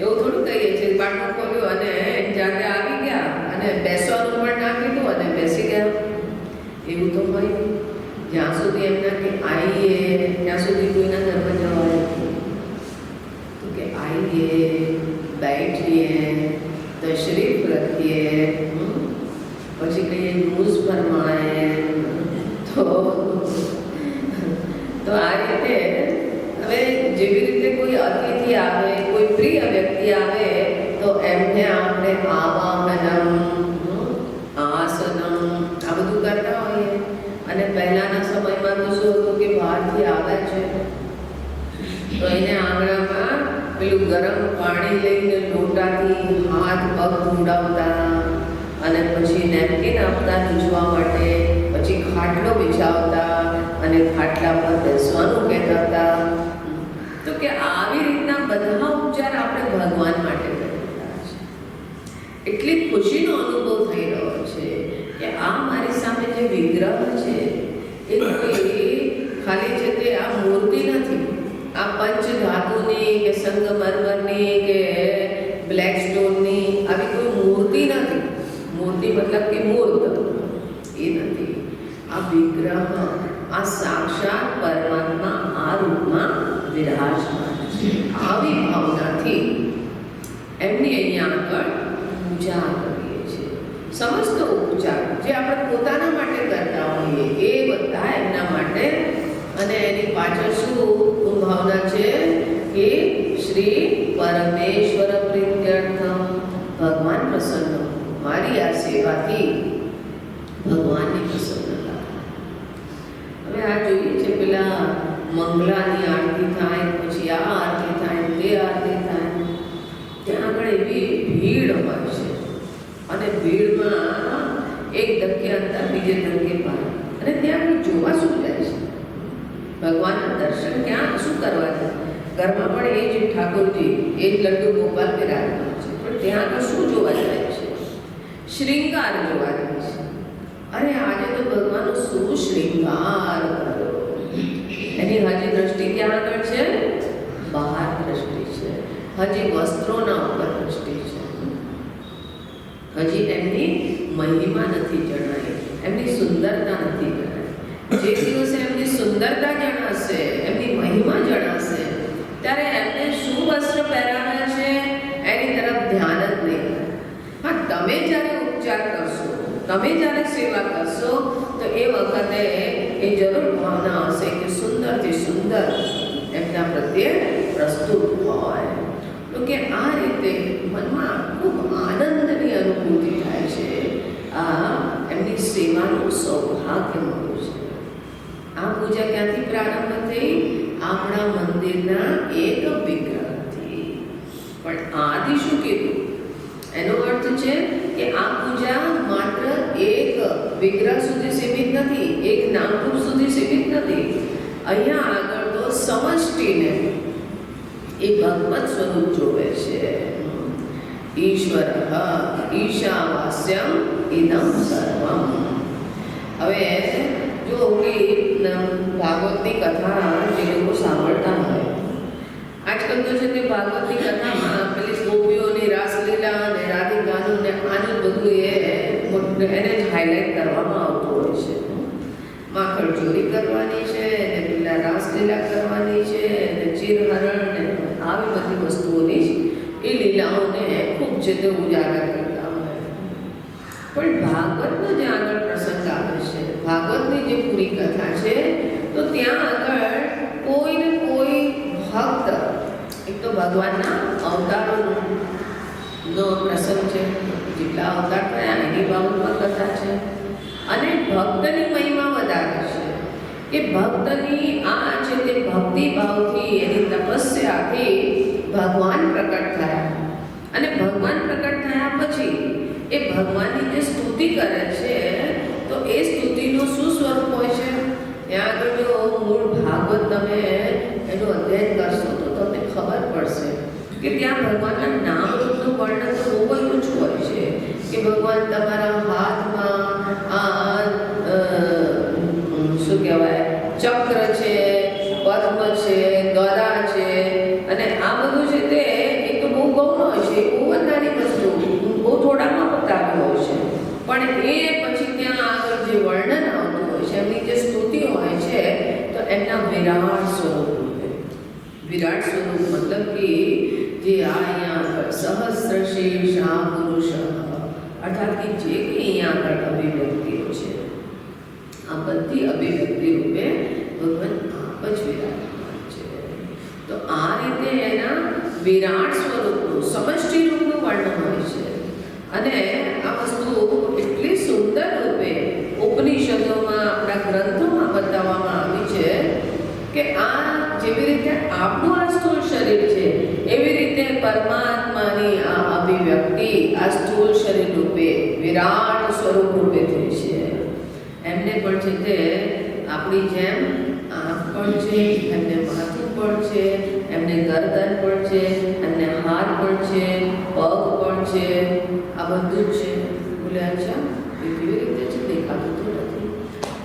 એવું થોડું કહીએ છીએ બાટલું ખોલ્યું અને જાતે આવી ગયા અને બેસવાનું પણ ના કીધું અને બેસી ગયા. એવું તો હોય જ્યાં સુધી એમના કે આવીએ ત્યાં સુધી કોઈના ઘરમાં જવાય તો કે આવીએ, बैठिए, तशरीफ रखिए, પછી કહીએ ન્યૂઝ ફરમાએ. તો આ રીતે હવે જેવી રીતે કોઈ અતિથિ આવે, કોઈ પ્રિય વ્યક્તિ આવે તો એમને આપણે આવાહનમ, આસનમ આ બધું કરતા હોઈએ. અને પહેલાના સમયમાં તો શું હતું કે બહારથી આવે છે તો એને આંગણામાં પેલું ગરમ પાણી લઈને લોટાથી હાથ પગ ધોવડાવતા અને પછી નેપકિન આપતા લૂછવા માટે, પછી ખાટલો બિછાવતા અને ખાટલા પર બેસવાનું કહેતા હતા. તો કે આવી રીતના બધા ઉપચાર આપણે ભગવાન માટે કરતા છે. એટલી ખુશીનો અનુભવ થઈ રહ્યો છે કે આ મારી સામે જે વિગ્રહ છે એ કોઈ ખાલી છે તે આ મૂર્તિ નથી, આ પંચ ધાતુની કે સંગમરમરની કે બ્લેક સ્ટોનની આવી કોઈ મૂર્તિ નથી. મૂર્તિ મતલબ કે મૂર્ત એ નથી. આ વિગ્રહ, આ સાક્ષાત પરમાત્મા આ રૂપમાં વિરાજમાન છે. આવી ભાવનાથી એમની અહીંયા આગળ પૂજા કરીએ છીએ. સમસ્ત ઉપચાર જે આપણે પોતાના માટે કરતા હોઈએ એ બધા એમના માટે. અને એની પાછળ શું ભાવના છે કે શ્રી પરમેશ્વર પ્રીત્યર્થમ, ભગવાન પ્રસન્ન, મારી આ સેવાથી ભગવાનની પ્રસન્નતા. હવે આ જોઈએ છે પેલા મંગલાની આરતી થાય, પછી આ આરતી થાય, તે આરતી થાય, ત્યાં આગળ એવી ભીડ હોય છે અને ભીડમાં એક ધક્કે અંતર બીજે ધક્કે પાર, અને ત્યાં આગળ જોવા શું જાય છે? ભગવાનના દર્શન ક્યાં શું કરવા છે? ઘરમાં પણ એ જ ઠાકોરજી, એ જ લડ્ડુ ગોપાલ બિરાજમાન છે, પણ ત્યાં આગળ શું જોવા જાય છે? શ્રૃંગાર જોવા જાય છે. અરે આજે તો ભગવાનનો શું શ્રૃંગાર કર્યો! એની હજી દ્રષ્ટિ ક્યાં આગળ છે? બહાર દ્રષ્ટિ છે, હજી વસ્ત્રોના ઉપર દ્રષ્ટિ છે. હજી એમની મહિમા નથી જણાઈ, એમની સુંદરતા નથી જણાઈ. જે દિવસે એમની સુંદરતા જણાશે, એમની મહિમા જણાશે, ત્યારે એમને શું વસ્ત્ર પહેરાવ્યા છે એની તરફ ધ્યાન જ નહીં. હા, તમે જ્યારે ઉપચાર કરશો, તમે જ્યારે સેવા કરશો તો એ વખતે એ જરૂર ભાવના હશે કે સુંદરથી સુંદર એમના પ્રત્યે પ્રસ્તુત હોય. તો કે આ રીતે મનમાં ખૂબ આનંદની અનુભૂતિ થાય છે. આ એમની સેવાનું સૌભાગ્ય મળ્યું છે. આ પૂજા ક્યાંથી પ્રારંભ થઈ? આપણા મંદિરના એક વિગ્રહથી. પણ આદિ શું કીધું? એનો અર્થ છે કે આ પૂજા માત્ર એક વિગ્રહ સુધી સીમિત નથી, એક નામરૂપ સુધી સીમિત નથી. અહીંયા આગળ તો સમષ્ટિને એ ભગવત સ્વરૂપ જોવે છે. ઈશ્વર ઈશાવાસ્યમ ઇદમ સર્વમ. હવે જો કે ભાગવતની કથા જે લોકો સાંભળતા હોય, આજકાલ તો છે તે ભાગવતની કથામાં પેલી ગોપીઓની રાસલીલા અને રાધિકાનું ને આનું બધું એ એને જ હાઇલાઇટ કરવામાં આવતું હોય છે. માખણ ચોરી કરવાની છે, ને પેલા રાસલીલા કરવાની છે, ને ચીરહરણ ને આવી બધી વસ્તુઓની જ એ લીલાઓને ખૂબ છે તે ઉજાગર કરતા હોય. પણ ભાગવતનો જે આગળ પ્રસંગ આવે છે, ભાગવતની જે પૂરી કથા છે, તો ત્યાં આગળ કોઈ ને કોઈ ભક્ત, એક તો ભગવાનના અવતારોનો પ્રસંગ છે, જેટલા અવતાર થયા એની બાબતમાં કથા છે, અને ભક્તની મહિમા વધારે છે કે ભક્તની આ છે તે ભક્તિભાવથી એની તપસ્યાથી ભગવાન પ્રકટ થયા, અને ભગવાન પ્રકટ થયા પછી એ ભગવાનની જે સ્તુતિ કરે છે તો એ સ્તુતિનું શું સ્વરૂપ હોય છે? ત્યાં આગળ જો મૂળ ભાગવત તમે એનું અધ્યયન કરશો તો તમને ખબર પડશે કે ત્યાં ભગવાનના નામ રૂપનું વર્ણન તો બહુ જ ઓછું હોય છે કે ભગવાન તમારા હાથમાં શું કહેવાય ચક્ર છે, પદ્મ છે, ગદા છે, અને આ બધું છે તે એક તો બહુ ગૌણ હોય છે, બહુ નાની વસ્તુ, બહુ થોડામાં બતાવ્યું હોય છે, પણ એ પછી ત્યાં આગળ જે વર્ણન આવતું હોય છે, એમની જે સ્તુતિ હોય છે, તો એમના વિરાટ સ્વરૂપ, વિરાટ સ્વરૂપ મતલબ કે જે અહીંયા સહસ્ર શીર્ષા પુરુષ, અર્થાત કે જે કંઈ અહીંયા આગળ અભિવ્યક્તિઓ છે, આ બધી અભિવ્યક્તિ રૂપે ભગવાન આપ જ વિરાજમાન છે. તો આ રીતે એના વિરાટ સ્વરૂપનું સમષ્ટિ રૂપનું વર્ણન હોય છે, અને આ વસ્તુ એટલી સુંદર રૂપે ઉપનિષદોમાં, આપણા ગ્રંથોમાં બતાવવામાં આવી છે કે આ જેવી રીતે આપણું આ સ્થૂળ શરીર છે, એવી રીતે પરમાત્માની આ અભિવ્યક્તિ આ સ્થૂળ શરીર રૂપે વિરાટ સ્વરૂપ રૂપે થઈ છે. એમને પણ છે તે આપણી જેમ આંખ પણ છે, એમને માથું પણ છે, એમને ગરદન પણ છે, એમને હાથ પણ છે, પગ પણ છે, આ બધું જ છે. બોલે અચ્છા એ કેવી રીતે છે? દેખાતું તો નથી.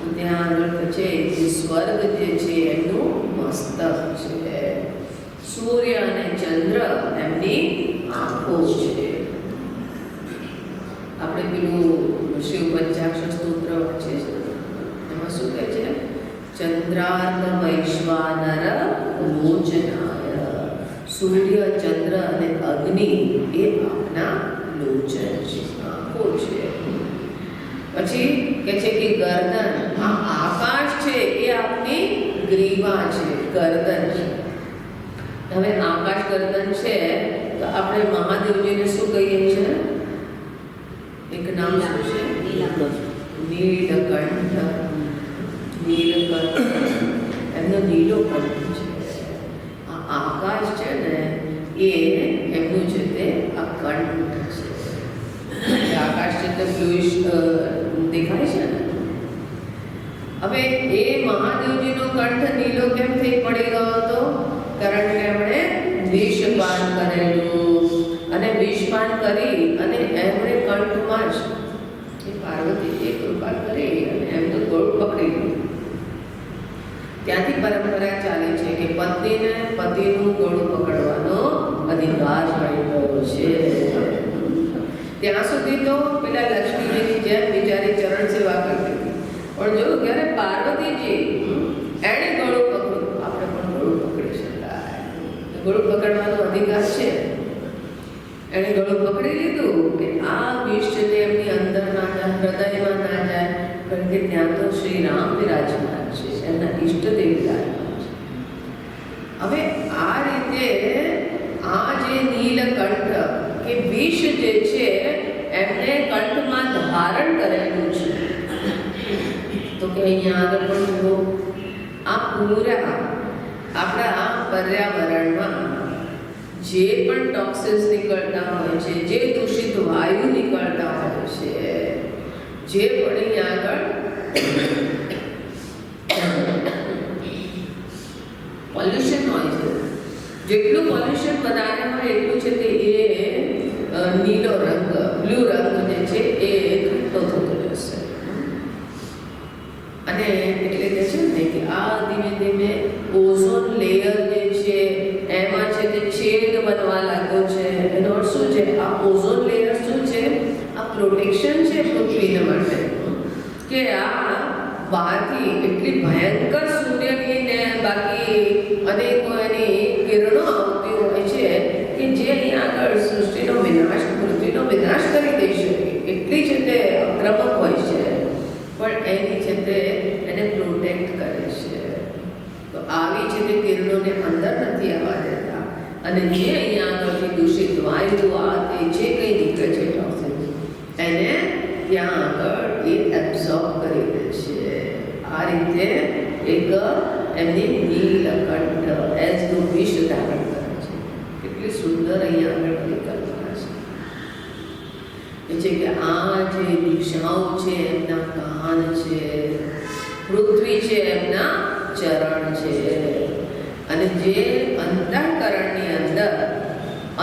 તો ત્યાં આગળ છે જે સ્વર્ગ જે છે એમનું મસ્તક છે, સૂર્ય અને ચંદ્ર એમની આંખો છે. આપણે પેલું શિવ પંચાક્ષર સ્તોત્ર છે, એમાં શું કહે છે? ચંદ્રાર્ક વૈશ્વાનર લોચનાય, સૂર્ય, ચંદ્ર અને અગ્નિ એ આપના લોચન છે, આંખો છે. પછી કહે છે કે ગરદન, આ આકાશ છે એ આપની ગ્રીવા છે, ગરદન છે. હવે આકાશ ગરદન છે તો આપણે મહાદેવજીને શું કહીએ છીએ? એક નામ શું છે? નીલકંઠ. નીલકંઠ એમનો નીલો કંઠ છે. આ આકાશ છે ને એ એમનું છે તે આ કંઠ છે. આકાશ છે તે બ્લુઇશ દેખાય છે ને. હવે એ મહાદેવજીનો કંઠ નીલો કેમ થઈ પડી ગયો હતો? કારણ કે એમણે વિષપાન કરેલું, અને વિષપાન કરી અને એમણે કંઠમાં જ એ પાર્વતીએ કૃપા કરી અને એમનું ગળું પકડી લીધું. ત્યાંથી પરંપરા ચાલે છે કે પત્નીને પતિનું ગળું પકડવાનો અધિકાર મળી ગયો છે. ત્યાં સુધી તો પેલા લક્ષ્મીજીની જેમ બિચારી ચરણ સેવા કરતી હતી, પણ જો જ્યારે પાર્વતીજી એણે ગળું પકડ્યું, આપણે પણ ગળું પકડી શકાય, ગળું પકડવાનો અધિકાર છે. એણે ગળું પકડી લીધું કે આ વિષ છે તે એમની અંદર ના જાય, હૃદયમાં ના જાય, કારણ કે ત્યાં તો શ્રી રામ વિરાજમાન છે, એમના ઈષ્ટદેવ વિરાજમાન છે. હવે આ રીતે આ જે નીલકંઠ કે વિષ જે છે એમને કંઠમાં ધારણ કરેલું છે. તો કે અહીંયા આગળ પણ જુઓ, આ પૂરા આપણા પર્યાવરણમાં જે પણ ટોક્સિન્સ નીકળતા હોય છે, જે દૂષિત વાયુ નીકળતા હોય છે, જે પણ અહીંયા આગળ પોલ્યુશન હોય છે, જેટલું પોલ્યુશન વધારે હોય એટલું છે તે એ નીલો રંગ, બ્લુ રંગ જે છે એ ઘટતો થતો જશે. અને એટલે કે છે ને કે આ ધીમે ધીમે ઓઝોન લેયર જે છે એમાં છે તે છેદ બનવા લાગ્યો છે. એનો અર્થ શું છે? આ ઓઝોન લેયર શું છે? આ પ્રોટેક્શન છે પૃથ્વીને માટે કે આ બહારથી એટલી ભયંકર સૂર્યની ને બાકી અનેકો એની કિરણો આવતી હોય છે કે જે અહીંયા આગળ સૃષ્ટિનો વિનાશ, પૃથ્વીનો વિનાશ કરી દઈ શકે એટલી છે તે આક્રમક હોય છે, પણ એની છે તે એને પ્રોટેક્ટ કરે છે. તો આવી છે તે કિરણોને અંદર નથી આવવા દેતા અને જે અહીંયા આગળથી દૂષિત વાયુ આ તે જે કંઈ નીકળે છે ટોક્સિન્સ એને ત્યાં આગળ એ એબ્ઝોર્બ કરી દે છે. આ રીતે એક એમની નીલકંઠ એઝનું વિષ ધારણ કરે છે. કેટલી સુંદર અહીંયા આગળ પરિકલ્પના છે. એ છે કે આ જે દિશાઓ છે એમના કાન છે, પૃથ્વી છે એમના ચરણ છે, અને જે અંતઃકરણની અંદર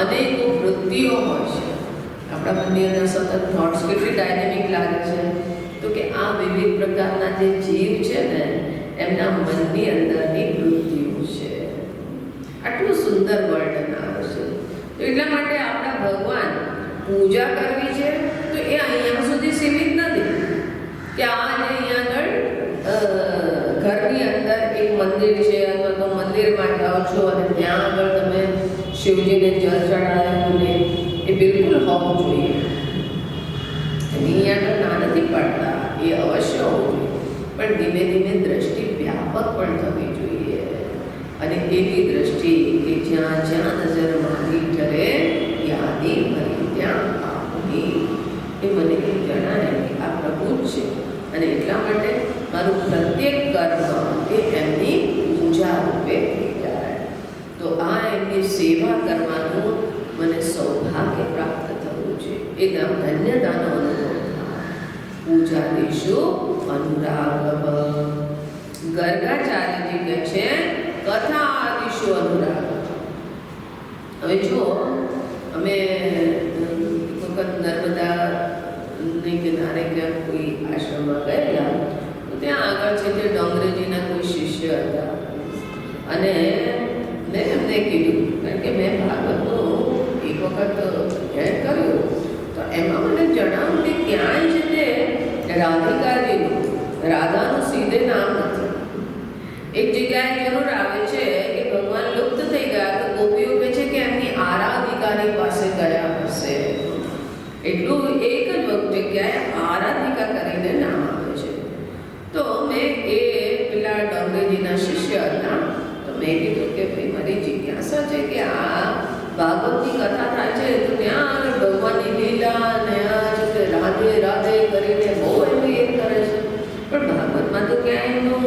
અનેકો વૃત્તિઓ હોય છે. આપણા મનની અંદર સતત થોટ્સ કેટલી ડાયનેમિક લાગે છે. તો કે આ વિવિધ પ્રકારના જે જીવ છે ને એમના મનની અંદરની વૃત્તિઓ છે. આટલું સુંદર વર્ણન આવે છે. તો એટલા માટે આપણા ભગવાન પૂજા કરવી છે તો એ અહીંયા સુધી સીમિત નથી કે આ જે અહીંયા આગળ ઘરની અંદર એક મંદિર છે અથવા તો મંદિરમાં જાઓ છો અને ત્યાં આગળ તમે શિવજીને જળ ચડાવ્યું ને એ બિલકુલ હોવું જોઈએ. એની આગળ ના નથી પડતા, એ અવશ્ય હોવું જોઈએ, પણ ધીમે ધીમે દ્રષ્ટિ વ્યાપક પણ થવી જોઈએ. અને એવી દ્રષ્ટિ કે જ્યાં જ્યાં નજર મારી ઠરે યાદી મરી ત્યાં આપની, એ મને જણાય કે આ પ્રભુ જ છે. અને એટલા માટે મારું પ્રત્યેક કર્મ એ એમની પૂજા રૂપે થઈ જાય. તો આ એમની સેવા કરવાનું મને સૌભાગ્ય પ્રાપ્ત થવું છે. એ ધન્યતાનો અનુભવ થાય. પૂજાદિશુ અનુરાગ. ગર્ગાચાર્યજી કહે છે કથાદિશુ અનુરાગ. હવે જો અમે એક વખત નર્મદાની કિનારે ક્યાંક કોઈ આશ્રમમાં ગયેલા, તો ત્યાં આગળ છે તે ડોંગરેજીના કોઈ શિષ્ય હતા અને મેં એમને કીધું, કારણ કે મેં ભાગવતનું એક વખત અધ્યયન કર્યું તો એમાં મને જણાવ્યું કે ક્યાંય છે તે રાધિકાજીનું, રાધાનું સીધે નામ નથી. એક જગ્યાએ જરૂર આવે છે કે ભગવાન લુપ્ત થઈ ગયા તો ગોપીઓ કહે છે કે એમની આરાધિકાની પાસે ગયા હશે. એટલું એક જ જગ્યાએ આરાધિકા કરીને નામ આવે છે. તો મેં એ પેલા ડોંગરેજીના શિષ્ય હતા તો મેં કીધું કે ભાઈ મારી જિજ્ઞાસા છે કે આ ભાગવતની કથા થાય છે તો ત્યાં આગળ ભગવાનની લીલા અને આ છે રાધે રાધે કરીને બહુ એવી એ કરે છે, પણ ભાગવતમાં તો ક્યાંય એનું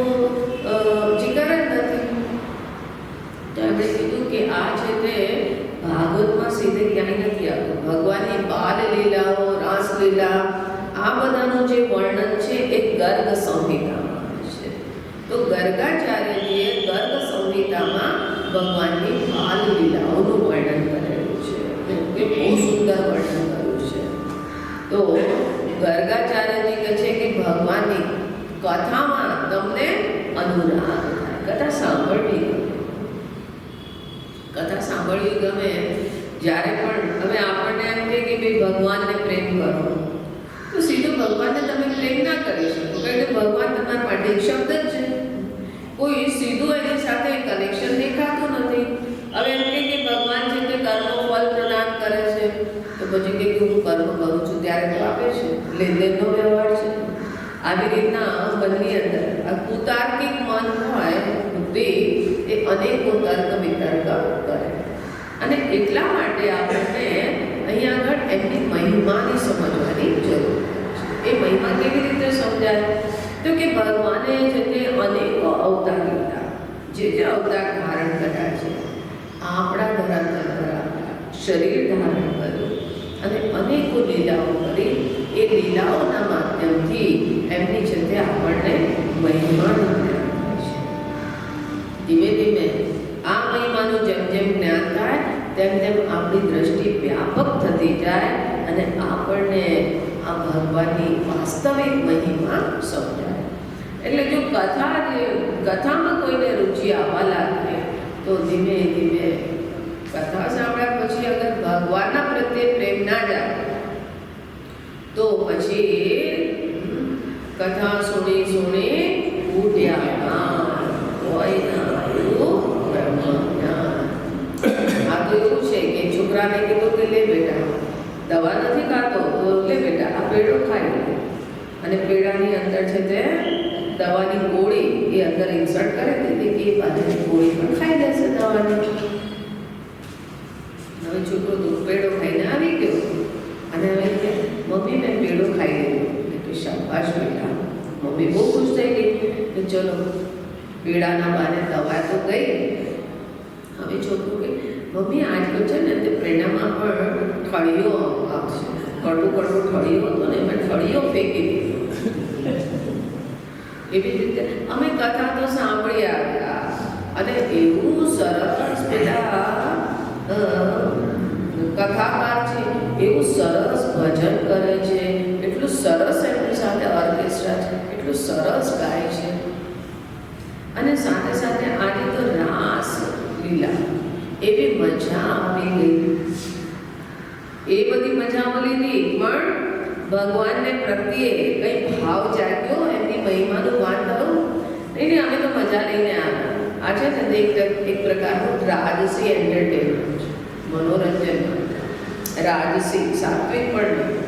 જિકર જ નથી. તો એમણે કીધું કે આ છે તે ભાગવતમાં સીધે ક્યાંય નથી આવતું. ભગવાનની બાલ લીલાઓ, રાસલીલા આ બધાનું જે વર્ણન છે એ ગર્ગ સંહિતામાં આવે છે. તો ગર્ગાચાર્યજીએ ગર્ગ સંહિતામાં ભગવાનની બાલ લીલાઓનું વર્ણન કરેલું છે. એ બહુ સુંદર વર્ણન કર્યું છે. તો ગર્ગાચાર્યજી કહે છે કે ભગવાનની કથામાં તમને અનુરાગ થાય. કથા સાંભળવી ગમે. કથા સાંભળવી ગમે. જ્યારે પણ હવે આપણને એમ કહે કે ભાઈ ભગવાનને પ્રેમ કરો, તો સીધું ભગવાનને તમે પ્રેમ ના કરી શકો, કારણ કે ભગવાન તમારા માટે એક શબ્દ જ છે. કોઈ સીધું એની સાથે કનેક્શન દેખાતું નથી. હવે એમ કે ભગવાન છે તે કર્મો ફલ પ્રદાન કરે છે, તો પછી કે હું કર્મ કરું છું ત્યારે તો આપે છે, લેનદેનનો વ્યવહાર છે. આવી રીતના મનની અંદર આ કુતાર્કિક મન હોય બુદ્ધિ એ અનેકો તર્ક વિતર્ક કરે. અને એટલા માટે આપણને અહીંયા આગળ એમની મહિમાની સમજવાની જરૂર છે. એ મહિમા કેવી રીતે સમજાય? તો કે ભગવાને છે તે અનેકો અવતાર લીધા, જે અવતાર ધારણ કર્યા છે, આપણા ધરાતલ પર શરીર ધારણ કર્યું અને અનેકો લીલાઓ કરી. એ લીલાઓના માધ્યમથી એમની છે તે આપણને મહિમાનું જ્ઞાન થાય છે. ધીમે ધીમે આ મહિમાનું જેમ જેમ જ્ઞાન થાય તેમ તેમ આપણી દ્રષ્ટિ વ્યાપક થતી જાય અને આપણને આ ભગવાનની વાસ્તવિક મહિમા સમજાય. એટલે જો કથામાં કોઈને રુચિ આવવા લાગે તો ધીમે ધીમે કથા સાંભળ્યા પછી અગર ભગવાનના પ્રત્યે પ્રેમ ના જાય તો પછી કથા સુણી ઉડ્યા કોઈ ના આવ્યું બ્રહ્મજ્ઞાન. આ તો એવું છે કે છોકરાને કીધું કે લે બેટા દવા નથી ખાતો તો લે બેટા આ પેડો ખાઈ લે, અને પેડાની અંદર છે તે દવાની ગોળી એ અંદર ઇન્સર્ટ કરે તેથી એ પાછળની ગોળી પણ ખાઈ લેશે દવાની. હવે છોકરો દૂધ પેડો ખાઈને આવી ગયો અને હવે કે મમ્મી મેં પેડો ખાઈ લીધો. કે શાબાશ બેટા. મમ્મી બહુ ખુશ થઈ ગઈ કે ચલો પેડાના બાને દવા તો ગઈ. હવે છોકરું કે મમ્મી આજકાલ છે ને તે પેડામાં પણ ઠળીઓ આવશે, કડવું ઠળીઓ હતો ને એમાં ઠળીઓ ફેંકી દીધો. એવી રીતે અમે કથા તો સાંભળી આવ્યા અને એવું સરસ પેલા કથાકાર છે એવું સરસ ભજન કરે છે, એટલું સરસ એમની સાથે ઓર્કેસ્ટ્રા છે, એટલું સરસ ગાય છે. અને સાથે સાથે આજે તો રાસ લીલા એવી મજા આવી ગઈ. એ બધી મજા મળી હતી પણ ભગવાનને પ્રત્યે કઈ ભાવ જાગ્યો, એમની મહિમાનું ભાન થયું. નહીં અમે તો મજા લઈને આવ્યા. આ છે ને એક પ્રકારનું રાજસી એન્ટરટેનમેન્ટ, મનોરંજન, રાજસી, સાત્વિક પણ નહીં.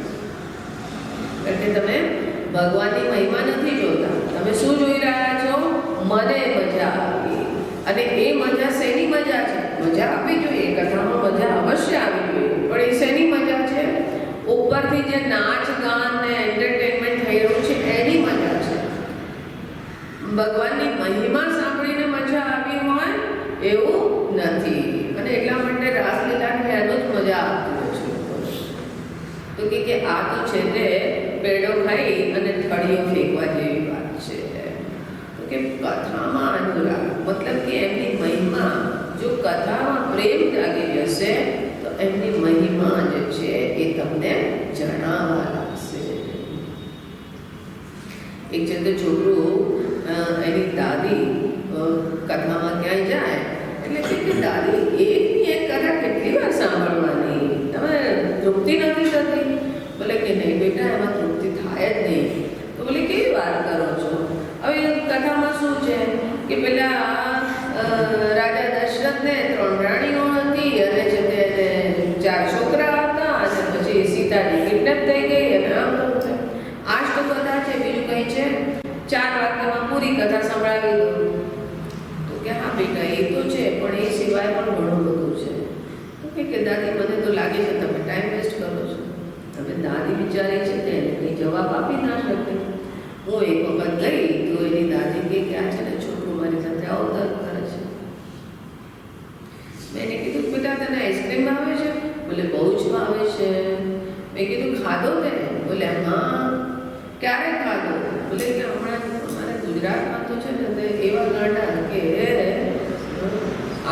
કારણ કે તમે ભગવાનની મહિમા નથી જોતા, તમે શું જોઈ રહ્યા છો? મને મજા આવી. અને એ મજા શેની મજા છે? મજા આપવી જોઈએ, કથામાં મજા અવશ્ય આવી જોઈએ, પણ એ શેની મજા છે? ઉપરથી જે નાચ ગાન ને એન્ટરટેનમેન્ટ થઈ રહ્યું છે એની મજા છે. ભગવાનની મહિમા સાંભળીને મજા આવી હોય એવું નથી. અને એટલા માટે રાસલીલાની એનો જ મજા આવતી છે. તો કે આ તો છે તે પેડો ખાઈ અને થળીઓ ફેંકવા જેવી વાત છે. તો કે કથામાં અનુરાગ મતલબ કે એમની મહિમા, જો કથામાં પ્રેમ જાગી જશે તો એમની મહિમા જે છે એ તમને જણાવવા લાગશે. એક છે તે છોકરું એની દાદી કથામાં ક્યાંય જાય એટલે કે દાદી એકની એક કથા કેટલી વાર સાંભળવાની, તમે તૃપ્તિ નથી થતી? બોલે કે નહીં બેટા એમાં તૃપ્તિ થાય જ નહીં. તો બોલે કેવી વાત કરો છો? હવે કથામાં શું છે કે પેલા રાજા દશરથને 3 રાણીઓ હતી અને છે તે 4 છોકરા હતા અને પછી સીતાજી કિડનેપ થઈ ગઈ અને આમ થયું. આ જ તો કથા છે, બીજું કંઈ છે? 4 વાક્યમાં પૂરી કથા સંભળાવી દો. તો કે હા બેટા એ તો છે પણ એ સિવાય પણ ઘણું બધું છે. તો કે દાદી મને તો લાગે છે તમે ટાઈમ વેસ્ટ કરો છો. તમે દાદી વિચારી છે તેને કંઈ જવાબ આપી ના શકે. હું એક વખત ગઈ તો એની દાદી કે આ છે ને છોકરું મારી સાથે આવું તર્ક કરે છે. મેં એને કીધું બેટા તને આઈસ્ક્રીમ ભાવે છે? બોલે બહુ જ ભાવે છે. મેં કીધું ખાધો તે? બોલે હા. ક્યારે ખાધો? બોલે કે હમણાં અમારે ગુજરાતમાં તો છે ને તે એવા ગાંડા કે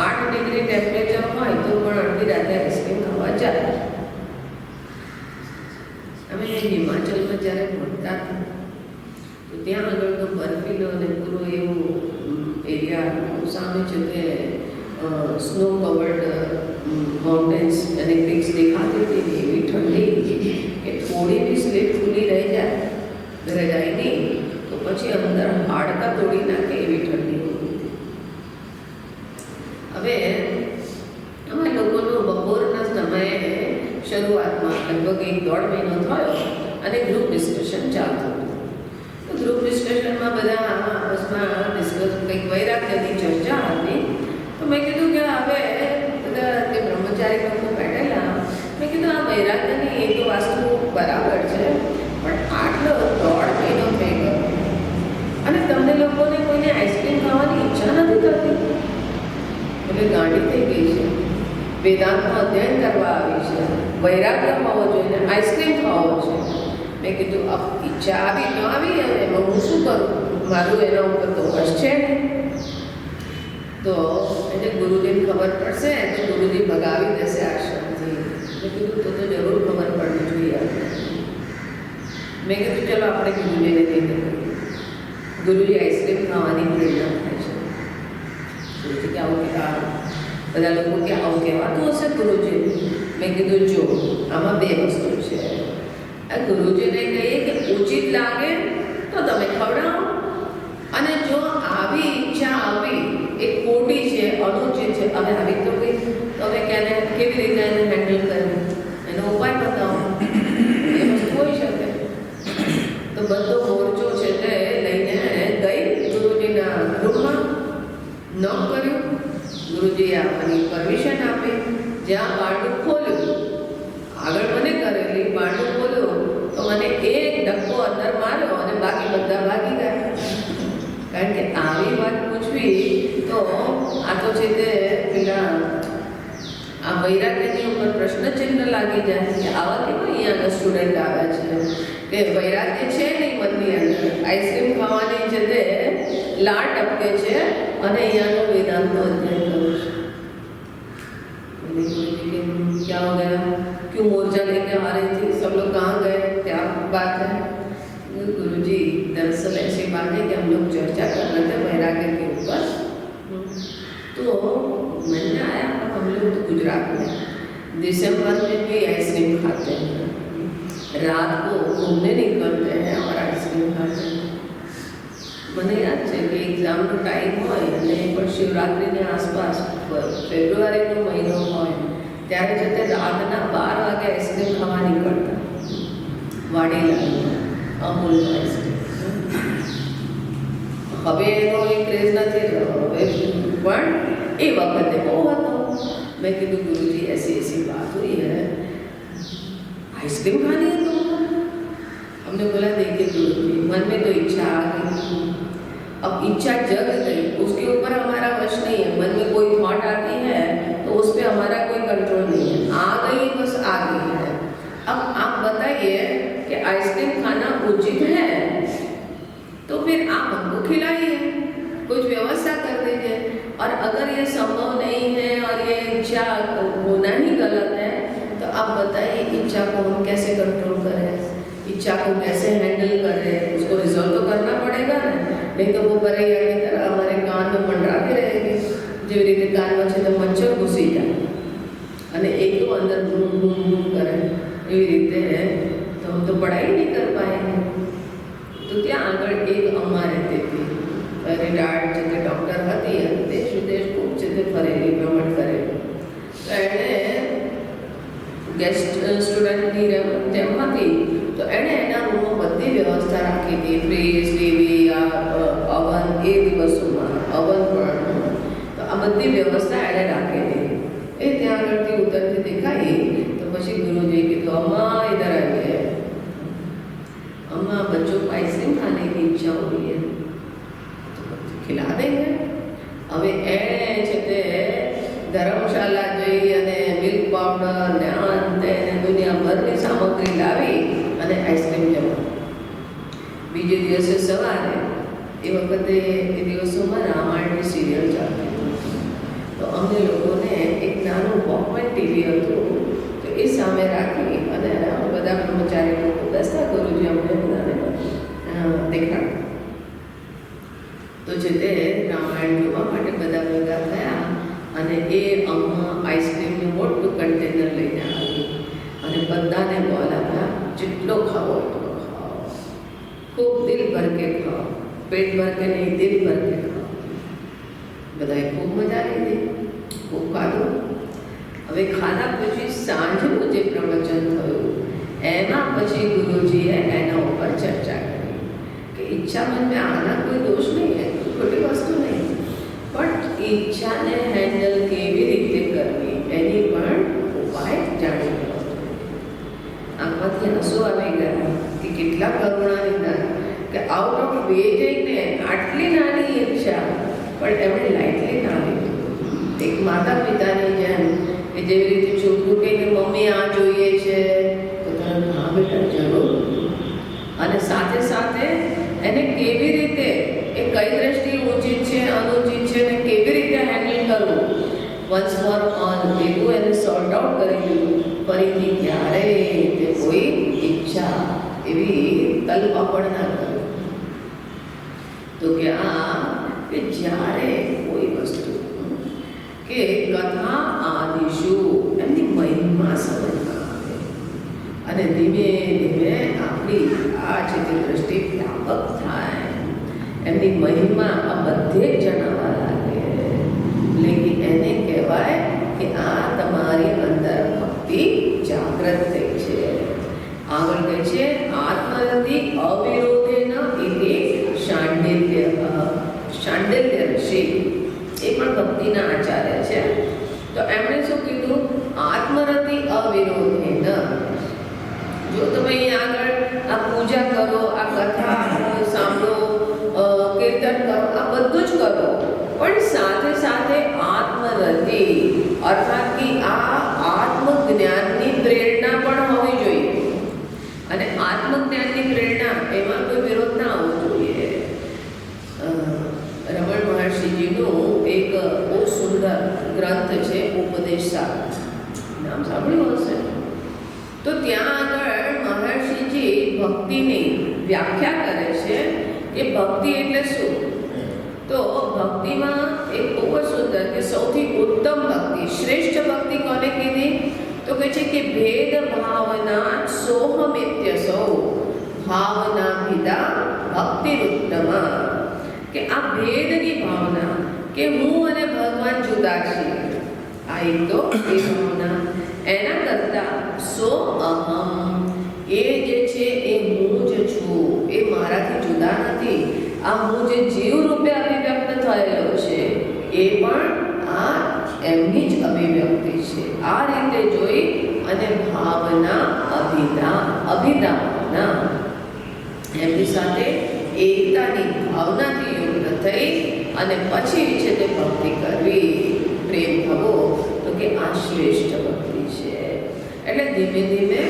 8 ડિગ્રી ટેમ્પરેચર હોય તો પણ અડધી રાતે આઈસ્ક્રીમ ખાવા જાય. અમે હિમાચલમાં જ્યારે ભણતા હતા તો ત્યાં આગળ તો બર્ફીલો અને પૂરો એવું એરિયા સામે છે તે સ્નો કવર્ડ માઉન્ટેન્સ અને પીક્સ દેખાતી હતી. એવી ઠંડી કે થોડી બી સ્લીપ ખુલ્લી રહી જાય રજાઈની તો પછી અંદર હાડકા તોડી નાખે એવી ઠંડી હોતી હતી. હવે અમે લોકોનો બપોરના સમયે શરૂઆતમાં લગભગ 1-1.5 મહિનો થયો અને ગ્રુપ ડિસ્કશન ચાલતું હતું. તો ગ્રુપ ડિસ્કશનમાં બધા આપસમાં ડિસ્કસ કંઈક વૈરાગ્યની ચર્ચા હતી. તો મેં કીધું કે હવે બધા જે બ્રહ્મચારી લોકો બેઠેલા, મેં કીધું આ વૈરાગ્યની એ તો વાસ્તુ બરાબર છે પણ આટલો 1.5 મહિનો થઈ ગયો અને તમને લોકોને કોઈને આઈસ્ક્રીમ ખાવાની ઈચ્છા નથી થતી? એટલે ગાંડી થઈ ગઈ છે. વેદાંતનું અધ્યયન કરવા આવી છે, વૈરાગ્ય હોવો જોઈએ, આઈસ્ક્રીમ ખાવો છે. મેં કીધું ઈચ્છા આવી તો આવી, હવે એમાં હું શું કરું? મારું એના ઉપર તો વશ છે ને. તો એને ગુરુજીને ખબર પડશે તો ગુરુજી ભગાવી દેશે આશ્રમથી. મેં કીધું તો જરૂર ખબર પડવી જોઈએ. મેં કીધું ચલો આપણે ગુરુજીને જઈને ગુરુજી આઈસ્ક્રીમ ખાવાની પ્રેરણા થાય છે. ગુરુજી કે આવું કે બધા લોકો કે આવું કહેવાતું હશે ગુરુજી? મેં કીધું જો આમાં 2 વસ્તુ છે. આ ગુરુજીને કહીએ કે ઉચિત લાગે તો તમે ખવડાવો, અને જો આવી ઈચ્છા આવી એ ખોટી છે, અનુચિત છે, અને આવી તો કંઈ તમે ક્યારે કેવી રીતે એને હેન્ડલ કરે એનો ઉપાય બતાવો. એ વસ્તુ હોઈ શકે. તો બધો મોરચો છે તે લઈને ગઈ ગુરુજીના રૂમમાં, નોક કર્યું. ગુરુજીએ આપવાની પરમિશન આપી. જ્યાં બારણું ખોલ્યું, આગળ મને કરેલી, બારણું ખોલ્યું તો મને એક ધક્કો અંદર માર્યો અને બાકી બધા ભાગી ગયા. કારણ કે આવી વાત પૂછવી તો આ તો છે તે પેલા આ વૈરાગ્યની ઉપર પ્રશ્નચિહ્ન લાગી જાય કે આવા કેવા અહીંયાના સ્ટુડન્ટ આવ્યા છે કે વૈરાગ્ય છે નહીં મનની અંદર, આઈસ્ક્રીમ ખાવાની છે તે લાળ ટપકે છે અને અહીંયાનો વેદાંતનો અધ્યયન કરું છે. क्या हो गया, क्यों मोर्चा लेके आ रही थी, सब लोग कहाँ गए, क्या बात है? गुरुजी दरअसल ऐसी बात है कि हम लोग चर्चा कर रहे थे वैराग्य के ऊपर. तो मैंने आया, हम लोग तो गुजरात में दिसंबर में भी आइसक्रीम खाते हैं, रात को घूमने निकलते हैं और आइसक्रीम खाते हैं. મને યાદ છે કે એક્ઝામનો ટાઈમ હોય અને પણ શિવરાત્રિની આસપાસ ફેબ્રુઆરીનો મહિનો હોય ત્યારે જતે રાતના 12 વાગે આઈસ્ક્રીમ ખાવા નીકળતા વાડીલાલમાં, અમૂલનો આઈસ્ક્રીમ. હવે એનો એ ક્રેઝ નથી રહ્યો, હવે પણ એ વખતે બહુ હતો. મેં કીધું ગુરુજી ऐसी ऐसी बात हुई है, आइसक्रीम खानी है तुमको? हमने बोला देखिए गुरुजी, मन में तो इच्छा आ गई, अब इच्छा जग गई, उसके ऊपर हमारा वश नहीं है. मन में कोई थॉट आती है तो उस पर हमारा कोई कंट्रोल नहीं है, आ गई बस आ गई है. अब आप बताइए कि आइसक्रीम खाना उचित है तो फिर आप हमको खिलाइए, कुछ व्यवस्था कर दीजिए. और अगर ये संभव नहीं है और ये इच्छा होना ही गलत है तो आप बताइए इच्छा को हम कैसे कंट्रोल करें, इच्छा को कैसे हैंडल करें. उसको रिजॉल्व तो करना पड़ेगा ना, नहीं तो वो बरैया की तरह हमारे कान में मंडराती रहेगी. જેવી રીતે કાનમાં છે તો મચ્છર ઘૂસી જાય અને એક તો અંદર ઘૂમ ઘૂમ ઘૂમ કરે, એવી રીતે તો हम तो पढ़ाई नहीं कर पाएंगे. તો ત્યાં આગળ એક અમ્મા રહેતી હતી, રિટાયર્ડ છે તે ડૉક્ટર હતી, દેશ વિદેશ ખૂબ છે તે ફરેલી, ભ્રમણ કરેલું. તો એણે ગેસ્ટ સ્ટુડન્ટની જેમ હતી તો એણે એના રૂમમાં બધી વ્યવસ્થા રાખી હતી, ફ્રીજ, ટીવી, અવન, એ દિવસોમાં અવન પણ. તો આ બધી વ્યवस्था એણે રાખેલી. એ ત્યાં આગળથી ઉતરતી દેખાઈ તો પછી ગુરુજીએ કીધું અમ્મા इधर आइए, अम्मा बच्चों को आइसक्रीम खाने की इच्छा हो रही है तो खिला देंगे. હવે એણે છે તે ધર્મશાલા જઈ અને મિલ્ક પાવડર ને અંતે દુનિયાભરની સામગ્રી લાવી અને આઈસ્ક્રીમ જમા. બીજે દિવસે સવારે એ વખતે એ દિવસોમાં રામાયણની સિરિયલ ચાલતી હતી, તો અમને લોકોને એક નાનું વોકમેન ટીવી હતું, તો એ સામે રાખી અને બધા કર્મચારી લોકો બેસતા, ગુરુજી અમને બધાને દેખાડતા. તો જે તે રામાયણ જોવા માટે બધા ભેગા થયા અને એ અમ્મા આઈસ્ક્રીમનું મોટું કન્ટેનર લઈને આવી અને બધાને બોલ આપ્યા, જેટલો ખાવો એટલો ખાઓ, ખૂબ દિલ ભર કે ખાઓ, પેટ ભર કે નહીં, દિલ ભર કે ખાઓ. બધાએ ખૂબ મજા લીધી, ખૂબ ખાધું. હવે ખાધા પછી સાંજનું જે પ્રવચન થયું એમાં પછી ગુરુજીએ એના ઉપર ચર્ચા કરી કે ઈચ્છા મન में आना कोई दोष नहीं है, ખોટી વસ્તુ નહીં, પણ ઈચ્છાને હેન્ડલ કેવી રીતે કરવી એની પણ ઉપાય જાણી લેવો. આંખમાંથી આંસુ આવી ગયા કે કેટલા કરુણા લીધા કે આઉટ ઓફ વે જઈને આટલી નાની ઈચ્છા પણ એમણે લાઇટલી ના લીધું. એક માતા પિતાની જેમ કે જેવી રીતે છોકરું કહે કે મમ્મી આ જોઈએ છે તો તરત હા બેટા જરૂર, અને સાથે સાથે એને કેવી રીતે એ કઈ દ્રષ્ટિ ઉચિત છે અનુચિત છે ને કેવી રીતે હેન્ડલ કરવું વન્સ ફોર ઓલ એવું એને સોર્ટ આઉટ કરી દીધું. ફરીથી ક્યારેય તે કોઈ ઈચ્છા એવી તલપાપડ ના કર્યું. તો કે આ કે જ્યારે કોઈ વસ્તુ કે કથા આદિશુ એમની મહિમા સમજમાં આવે અને ધીમે ધીમે આપણી આ છે તે દ્રષ્ટિ વ્યાપક થાય, એમની મહિમા આ બધે જ જણાવવા લાગે. એટલે એને કહેવાય કે આ તમારી અંદર ભક્તિ જાગૃત થઈ છે. આગળ કહે છે આત્મરતિ અવિરોધેન ઇતિ શાંડિલ્ય ઋષિ, એ પણ ભક્તિના આચાર્ય છે. તો એમણે શું કીધું? આત્મરતિ અવિરોધેન. જો તમે અહીંયા આગળ આ પૂજા કરો, આ કથા સાંભળો, કીર્તન કરો, આ બધું જ કરો, પણ સાથે સાથે આત્મરતિ અર્થાત કે આ આત્મજ્ઞાનની પ્રેરણા પણ હોવી જોઈએ. અને આત્મજ્ઞાનની પ્રેરણા એમાં કોઈ વિરોધ ના આવવો જોઈએ. રમણ મહર્ષિજીનું એક બહુ સુંદર ગ્રંથ છે ઉપદેશ સાર, નામ સાંભળ્યું હશે. તો ત્યાં આગળ મહર્ષિજી ભક્તિની વ્યાખ્યા કરે છે કે ભક્તિ એટલે શું. તો ભક્તિમાં એક બહુ જ સુંદર કે સૌથી ઉત્તમ ભક્તિ, શ્રેષ્ઠ ભક્તિ કોને કીધી? તો કહે છે કે ભેદ ભાવના સોહમિત્યસો ભાવના ભેદા ભક્તિ ઉત્તમ. કે આ ભેદની ભાવના કે હું અને ભગવાન જુદા છીએ, આ એક તો એ ભાવના. એના કરતા સો અહમ, એ જે છે એ હું જ છું, એ મારાથી જુદા નથી. આ હું જે જીવ રૂપે અભિવ્યક્ત થયેલો છે એ પણ આ એમની જ અભિવ્યક્તિ છે. આ રીતે જોઈ અને ભાવના અભિદાના એમની સાથે એકતાની ભાવનાથી યુક્ત થઈ અને પછી છે તે ભક્તિ કરવી, પ્રેમ થવો. તો કે આ શ્રેષ્ઠ ભક્તિ છે. એટલે ધીમે ધીમે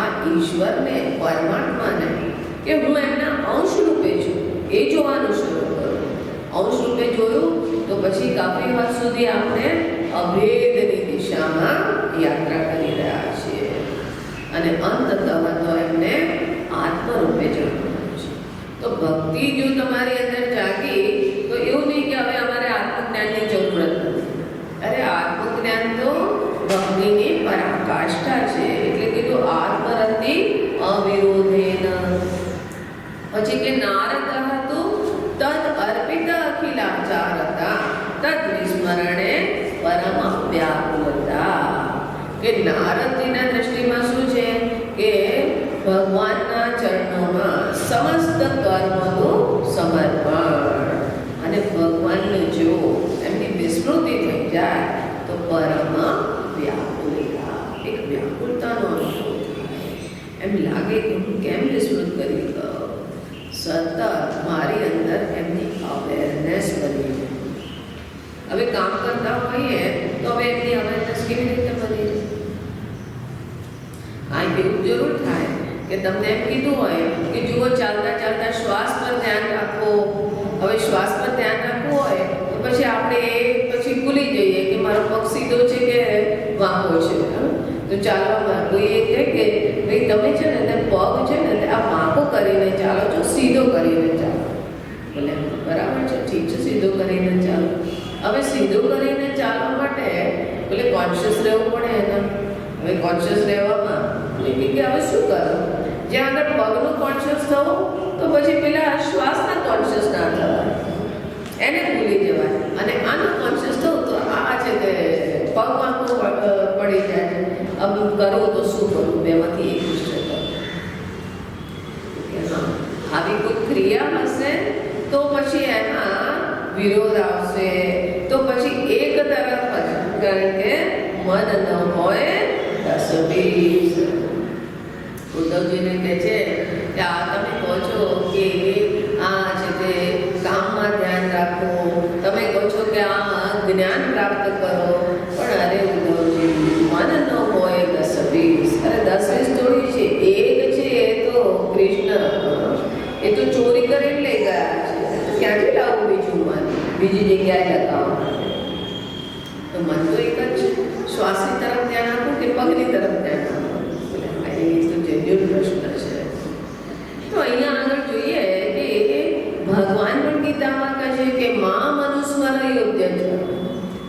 આ ઈશ્વરને, પરમાત્માને કે હું એમના અંશ રૂપે છું એ જોવાનું શરૂ કરું. અંશ રૂપે જોયું તો પછી કાફી હદ સુધી આપણે અભેદની દિશામાં યાત્રા કરી રહ્યા છીએ અને અંતતઃ તો એમને આત્મરૂપે જાણવાનું છે. તો ભક્તિ જો તમારી અંદર જાગી તો એવું નહીં કે હવે અમારે આત્મજ્ઞાનની જરૂરત નથી. અરે આત્મજ્ઞાન તો ભક્તિની પરાકાષ્ઠા છે. એટલે કીધું આત્મરતિ અવિરોધેન. પછી કે નારદ હતું તદ અર્પિત અખિલાચારતા તદ વિસ્મરણે પરમ વ્યાકુલતા. કે નારદજીના દ્રષ્ટિમાં શું છે કે ભગવાનના ચરણોમાં સમસ્ત કર્મનું સમર્પણ અને ભગવાનને જો એમની વિસ્મૃતિ થઈ જાય તો પરમ વ્યાકુલતા, એક વ્યાકુલતાનો અનુભવ થાય. એમ લાગે કે હું કેમ વિસ્મૃત કરી ગયો. સતત મારી અંદર એમની અવેરનેસ બની. હવે કામ કરતા હોઈએ તો હવે એમની અવેરનેસ કેવી રીતે બની? આ એવું જરૂર થાય કે તમને એમ કીધું હોય કે જુઓ ચાલતા ચાલતા શ્વાસ પર ધ્યાન રાખો. હવે શ્વાસ પર ધ્યાન રાખવું હોય તો પછી આપણે પછી ભૂલી જઈએ કે મારો પગ સીધો છે કે વાંકો છે. તો ચાલવામાં કોઈ એ કહે કે ભાઈ તમે છે ને તે પગ છે ને આ વાંકો કરીને ચાલો છો, સીધો કરીને ચાલો. બોલે બરાબર છે, ઠીક છે, સીધો કરીને ચાલો. હવે સીધો કરીને ચાલવા માટે બોલે કોન્શિયસ રહેવું પડે એના. હવે કોન્શિયસ રહેવામાં એટલે કે હવે શું કરો? જ્યાં આગળ પગનું કોન્શિયસ થવું તો પછી પેલા શ્વાસના કોન્શિયસ ના થવાય, એને ભૂલી જવાય. અને આનું કોન્શિયસ થવું તો આ છે તે પગ વાંકો પડી જાય છે. હવે કરવું તો શું કરવું? બેમાંથી એક વિષય કરું. આવી કોઈ ક્રિયા હશે તો પછી એમાં વિરોધ આવશે. તો પછી એક તરફ જ, કારણ કે મન ન હોય દસ બીસ. ઉદ્ધવજીને કહે છે કે આ તમે કહો છો કે આ છે તે કામમાં ધ્યાન રાખો, તમે કહો છો કે આ જ્ઞાન પ્રાપ્ત કરો, પણ અરે ઉદ્ધવજી મન ન હોય દસ બીસ. અરે 10-20 થોડી છે, એક છે એ તો કૃષ્ણ, એ તો ચોરી કરીને લઈ ગયા છે. ક્યાંથી લાવવું બીજું મન, બીજી જગ્યાએ લગાવવા? તો મન તો એક જ છે. શ્વાસની તરફ ધ્યાન આપો કે પગની તરફ ધ્યાન આપો? એ તો જેન્યુઅલ પ્રશ્ન છે. તો અહીંયા આગળ જોઈએ કે ભગવાન પણ ગીતામાં કહે છે કે મા મનુસ્મર યુદ્ધ છે,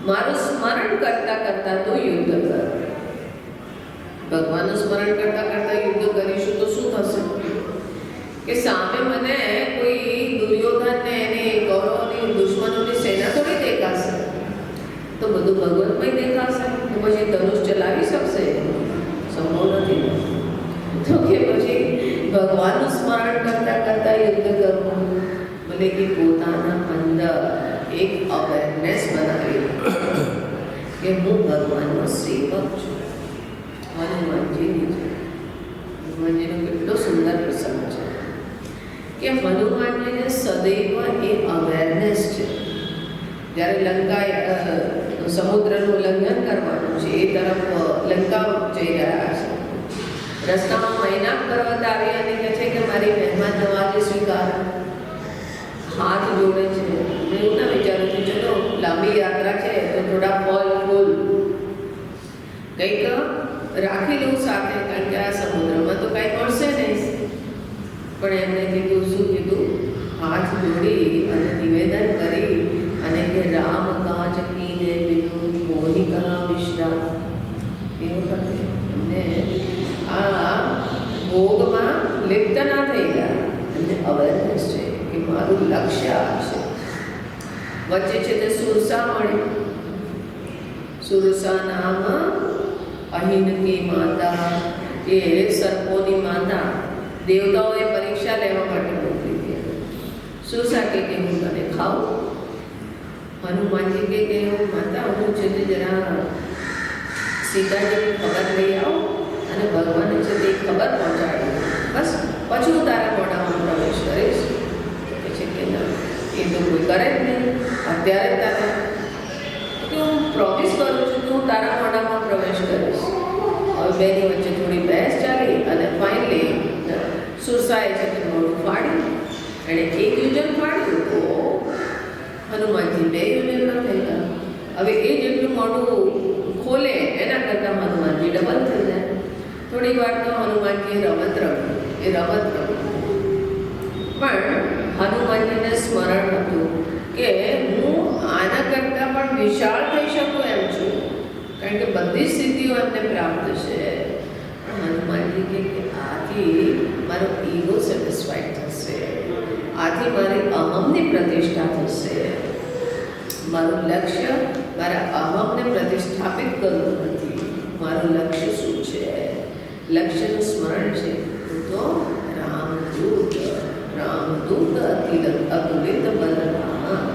મારું સ્મરણ કરતા કરતા તો યુદ્ધ કર. ભગવાનનું સ્મરણ કરતા કરતા યુદ્ધ થશે કે સામે મને કોઈ દુર્યોધન ને એની કૌરવની દુશ્મનોની સેના થોડી દેખાશે, તો બધું ભગવતમય દેખાશે. તો પછી ધનુષ ચલાવી શકશે? સંભવ નથી. તો કે પછી ભગવાનનું સ્મરણ કરતા કરતા યુદ્ધ કરવું, ભલે કે પોતાના અંદર એક અવેરનેસ બનાવી કે હું ભગવાનનો સેવક છું. હનુમાનજીની છે, હનુમાનજીનો કેટલો સુંદર પ્રસંગ છે કે હનુમાનજીને સદૈવ એ અવેરનેસ છે. જ્યારે લંકા સમુદ્રનું ઉલ્લંઘન કરવાનું છે, એ તરફ લંકા જઈ રહ્યા છે, રસ્તામાં મૈનાક પર્વત આવી અને કહે છે કે મારી મહેમાન નવાજી સ્વીકાર. હાથ જોડે છે. એવું ના વિચારું છું ચલો લાંબી યાત્રા છે તો થોડા ફળ ફૂલ કંઈક રાખી લઉં સાથે, કારણ કે આ સમુદ્રમાં તો કાંઈ મળશે નહીં. પણ એમને કીધું, શું કીધું? હાથ જોડી અને નિવેદન કરી અને કે રામ કાજ કીને બિનુ મોહિકા વિશ્રામ. એ વખતે એમને આ ભોગમાં લિપ્ત ના થઈ ગયા. એમને અવેરનેસ છે કે મારું લક્ષ્ય આ છે. વચ્ચે છે તે સુરસા મળે. સુરસા નામ અહિનકી માતા, એ સર્પોની માતા. દેવતાઓએ પરીક્ષા લેવા માટે મોકલી હતી. સુરસા કે હું તને ખાઉં? હનુમાનજી કે હું માતા હું છે તે જરા સીતાજીની ખબર લઈ આવું અને ભગવાને છે તે ખબર પહોંચાડી, બસ પછી હું તારા મોઢામાં પ્રવેશ કરીશ. કે છે કે ના, એ તો કોઈ કરે જ નહીં. અત્યારે તારે કે હું પ્રોમિસ કરું છું કે હું તારા મોઢામાં પ્રવેશ કરીશ. હવે બેની વચ્ચે થોડી બહેસ ચાલી અને ફાઇનલી સુરસાએ છે તે મોઢું ફાડ્યું. એણે એક યુજન ફાડ્યું તો હનુમાનજી 2 યુજનના થઈ ગયા. હવે એ જેટલું મોઢું ખોલે એના કરતાં હનુમાનજી ડબલ થઈ જાય. થોડી વાર તો હનુમાનજીએ રમત રમી, એ રમત રમી. પણ હનુમાનજીને સ્મરણ હતું કે હું આના કરતાં પણ વિશાળ થઈ શકું એમ છું, કારણ કે બધી સ્થિતિઓ એમને પ્રાપ્ત છે. પણ હનુમાનજી કે આથી મારો ઈગો સેટિસ્ફાઈડ થશે, આથી મારી અહમની પ્રતિષ્ઠા થશે. મારું લક્ષ્ય મારા અહમને પ્રતિષ્ઠાપિત કરવું નથી. મારું લક્ષ્ય શું છે? લક્ષ્યનું સ્મરણ છે તો રામદૂત અતુલિત બલરામ.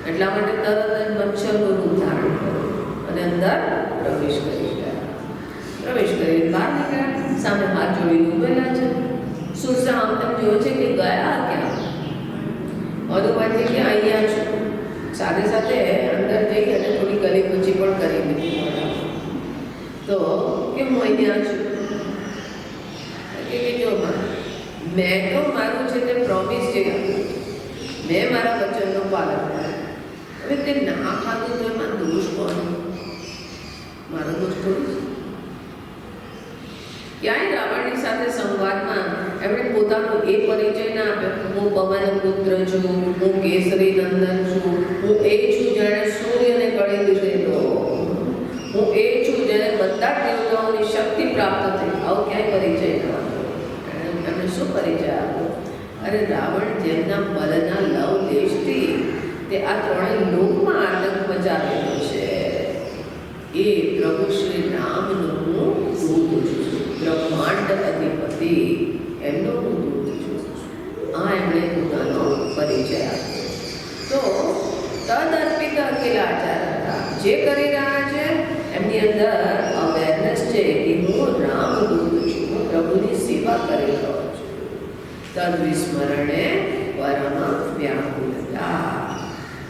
એટલા માટે તરત જ મચ્છરનું રૂપ ધારણ કર્યું અને અંદર પ્રવેશ કરી ગયા. પ્રવેશ કરી બહાર નીકળ્યા. સામે હાથ જોડીને ઉભેલા છે. સુરસા આમ તેમ જોયો છે કે ગયા ક્યાં? હનુમાનજી કે અહીંયા છું. સાથે સાથે અંદર જઈ અને થોડી ગલી પૂછી પણ કરી દીધી. તો કે હું અહીંયા છું. કે જો મેં તો મારું છે તે પ્રોમિસ છે, મેં મારા વચનનું પાલન કર્યું. હવે તે ના ખાધું તો એમાં દોષ કોનો? મારો દોષ થોડું છે. ક્યાંય રાવણની સાથે સંવાદમાં એમણે પોતાનો એ પરિચય ના આપ્યો. હું પવન પુત્ર છું, હું કેસરી નંદન છું, હું એ છું જેણે સૂર્યને કળી દીધેલો, હું એ છું જેને બધા જ દેવતાઓની શક્તિ પ્રાપ્ત થઈ. આવો ક્યાંય પરિચય ના આપ્યો. એમણે શું પરિચય આપ્યો? અરે રાવણ જેમના બલના લવ દેશથી તે આ ત્રણેય લોકમાં આતંક મચાવેલો છે, એ પ્રભુ શ્રી રામનું દૂત છું, બ્રહ્માંડ અધિપતિ એમનો હું દૂત છું. આ એમણે પોતાનો પરિચય આપ્યો. તો તદર્પિત અખિલાચાર હતા. જે કરી રહ્યા છે એમની અંદર અવેરનેસ છે કે હું રામદૂત છું, હું પ્રભુની સેવા કરી રહ્યો છું. તદ વિસ્મરણે પરમ વ્યાકુલતા.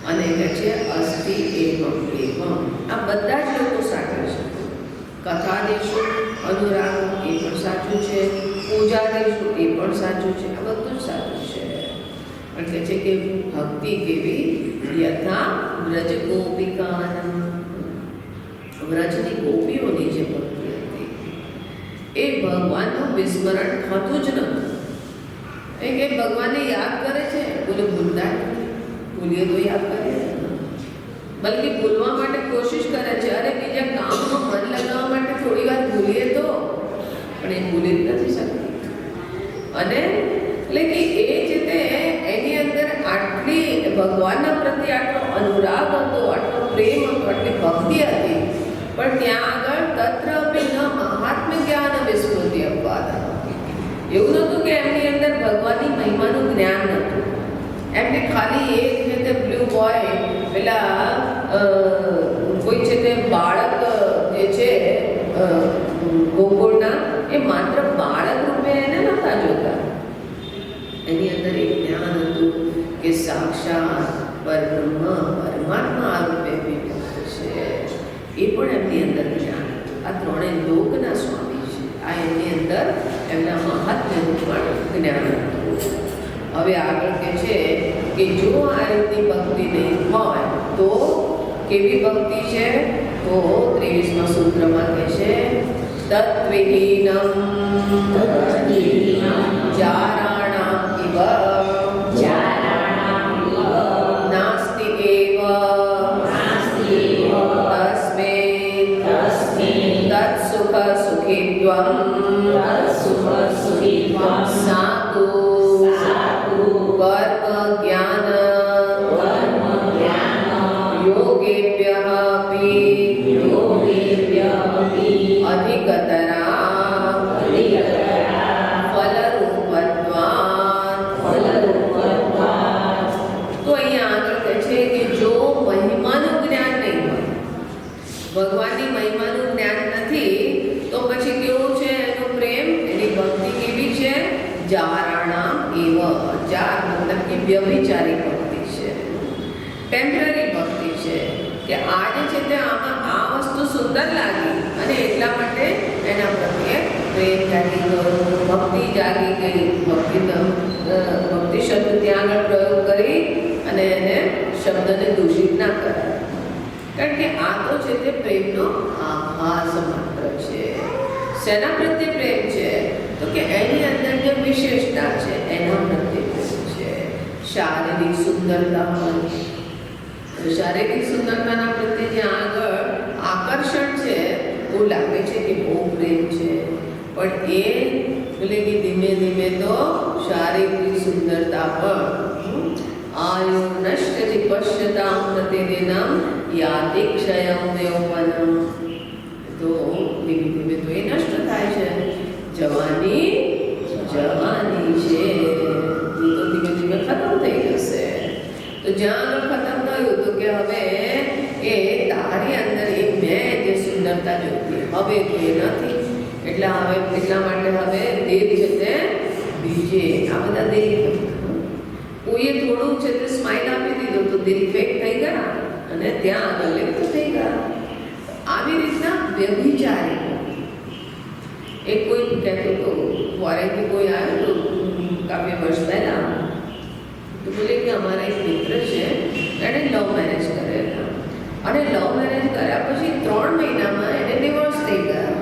અને કહે છે અસ્તિ એવમ એવમ. આ બધા જ લોકો સાચા છે. કથા દેશું અનુરાગ એ પણ સાચું છે, પૂજા દેશું એ પણ સાચું છે, આ બધું જ સાચું છે. પણ કહે છે કે ભક્તિ કેવી? યથા વ્રજ ગોપિકાના, વ્રજની ગોપીઓની જે ભક્તિ હતી એ ભગવાનનું વિસ્મરણ થતું જ નથી. એ કે ભગવાનને યાદ કરે છે, બોલે ભૂલતા નથી. ભૂલીએ તો યાદ કરે, બલ્કિ ભૂલવા માટે કોશિશ કરે છે. અરે બીજા કામમાં મન લગાવવા માટે થોડી વાર ભૂલીએ તો, પણ એ ભૂલી જ નથી શકતી. અને એટલે કે એ છે તે એની અંદર આટલી ભગવાનના પ્રત્યે આટલો અનુરાગ હતો, આટલો પ્રેમ હતો, આટલી ભક્તિ હતી, પણ ત્યાં આગળ તત્ર અપી ન મહાત્મ્ય જ્ઞાન વિસ્મૃતિ અપવાદ. એવું નહોતું કે એમની અંદર ભગવાનની મહિમાનું જ્ઞાન નહોતું. એમને ખાલી એક છે તે બ્લુ બોય પેલા કોઈ છે તે બાળક જે છે ગોકુળના, એ માત્ર બાળક રૂપે એને નહોતા જોતા. એની અંદર એક જ્ઞાન હતું કે સાક્ષાત પરબ્રહ્મ પરમાત્મા આ રૂપે વિભક્ત છે. એ પણ એમની અંદર જ્ઞાન હતું. આ ત્રણેય લોકના સ્વામી છે. આ એમની અંદર એમના મહાત્મ્યનું પણ જ્ઞાન હતું. હવે આગળ કહે છે કે જો આ રીતની ભક્તિ નહીં હોય તો કેવી ભક્તિ છે? તો 23મા સૂત્રમાં કહે છે તત્વિહીનમ જારાણામ ઇવ નાસ્તિ એવ તસ્મિન તત્સુખ સુખિત્વં સાતુ કર્મ જ્ઞાન યોગેભ્યઃ અધિકતરા ફલરૂપત્વાत्. તો અહીંયા આગળ કહે છે કે જો મહિમાનું જ્ઞાન નહીં હોય, ભગવાનની મહિમાનું જ્ઞાન નથી, તો પછી કેવું છે એનો પ્રેમ, એની ભક્તિ કેવી છે? જારાણામ એવ. જાર મતલબ કે વ્યભિચારી ભક્તિ છે, ટેમ્પરરી ભક્તિ છે, કે આજે છે તે આમાં આ વસ્તુ સુંદર લાગી અને એટલા માટે એના પ્રત્યે પ્રેમ જાગી ગયો, ભક્તિ જાગી ગઈ. ભક્તિ શબ્દ ત્યાં આગળ પ્રયોગ કરી અને એને શબ્દને દૂષિત ના કરાય, કારણ કે આ તો છે તે પ્રેમનો આભાસ માત્ર છે. શેના પ્રત્યે પ્રેમ છે? તો કે એની અંદર જે વિશેષતા છે એના પ્રત્યે પ્રેમ છે. શારીરિક સુંદરતા હોય, શારીરિક સુંદરતાના પ્રત્યે જ્યાં આગળ આકર્ષણ છે એવું લાગે છે કે બહુ પ્રેમ છે, પણ એ એટલે કે ધીમે ધીમે તો શારીરિક સુંદરતા પણ આયુ નશ્યતિ પશ્યતામ પ્રતિદિનમ યાતિ ક્ષયમ યૌવનમ. તો ધીમે ધીમે તો એ નષ્ટ થાય છે. જવાની જવાની છે તો ધીમે ધીમે ખતમ થઈ જશે. તો જ્યાં આગળ ખતમ થયું તો કે હવે એ તારી અંદર એ મેં જે સુંદરતા જોઈતી હવે તો એ નથી. એટલા માટે હવે દેહ છે તે બીજે આ બધા દેહ, કોઈએ થોડું છે તે સ્માઇલ આપી દીધું તો દિલ ફેક થઈ ગયા અને ત્યાં આગળ લિપ્ત થઈ ગયા. આવી રીતના વ્યભિચારી એક કોઈ કહેતો હતો, ફોરેનથી કોઈ આવ્યો હતો કાફી વર્ષ પહેલાં, તો બોલે કે અમારા એક મિત્ર છે એણે લવ મેરેજ કરેલા અને લવ મેરેજ કર્યા પછી 3 મહિનામાં એને ડિવોર્સ થઈ ગયા.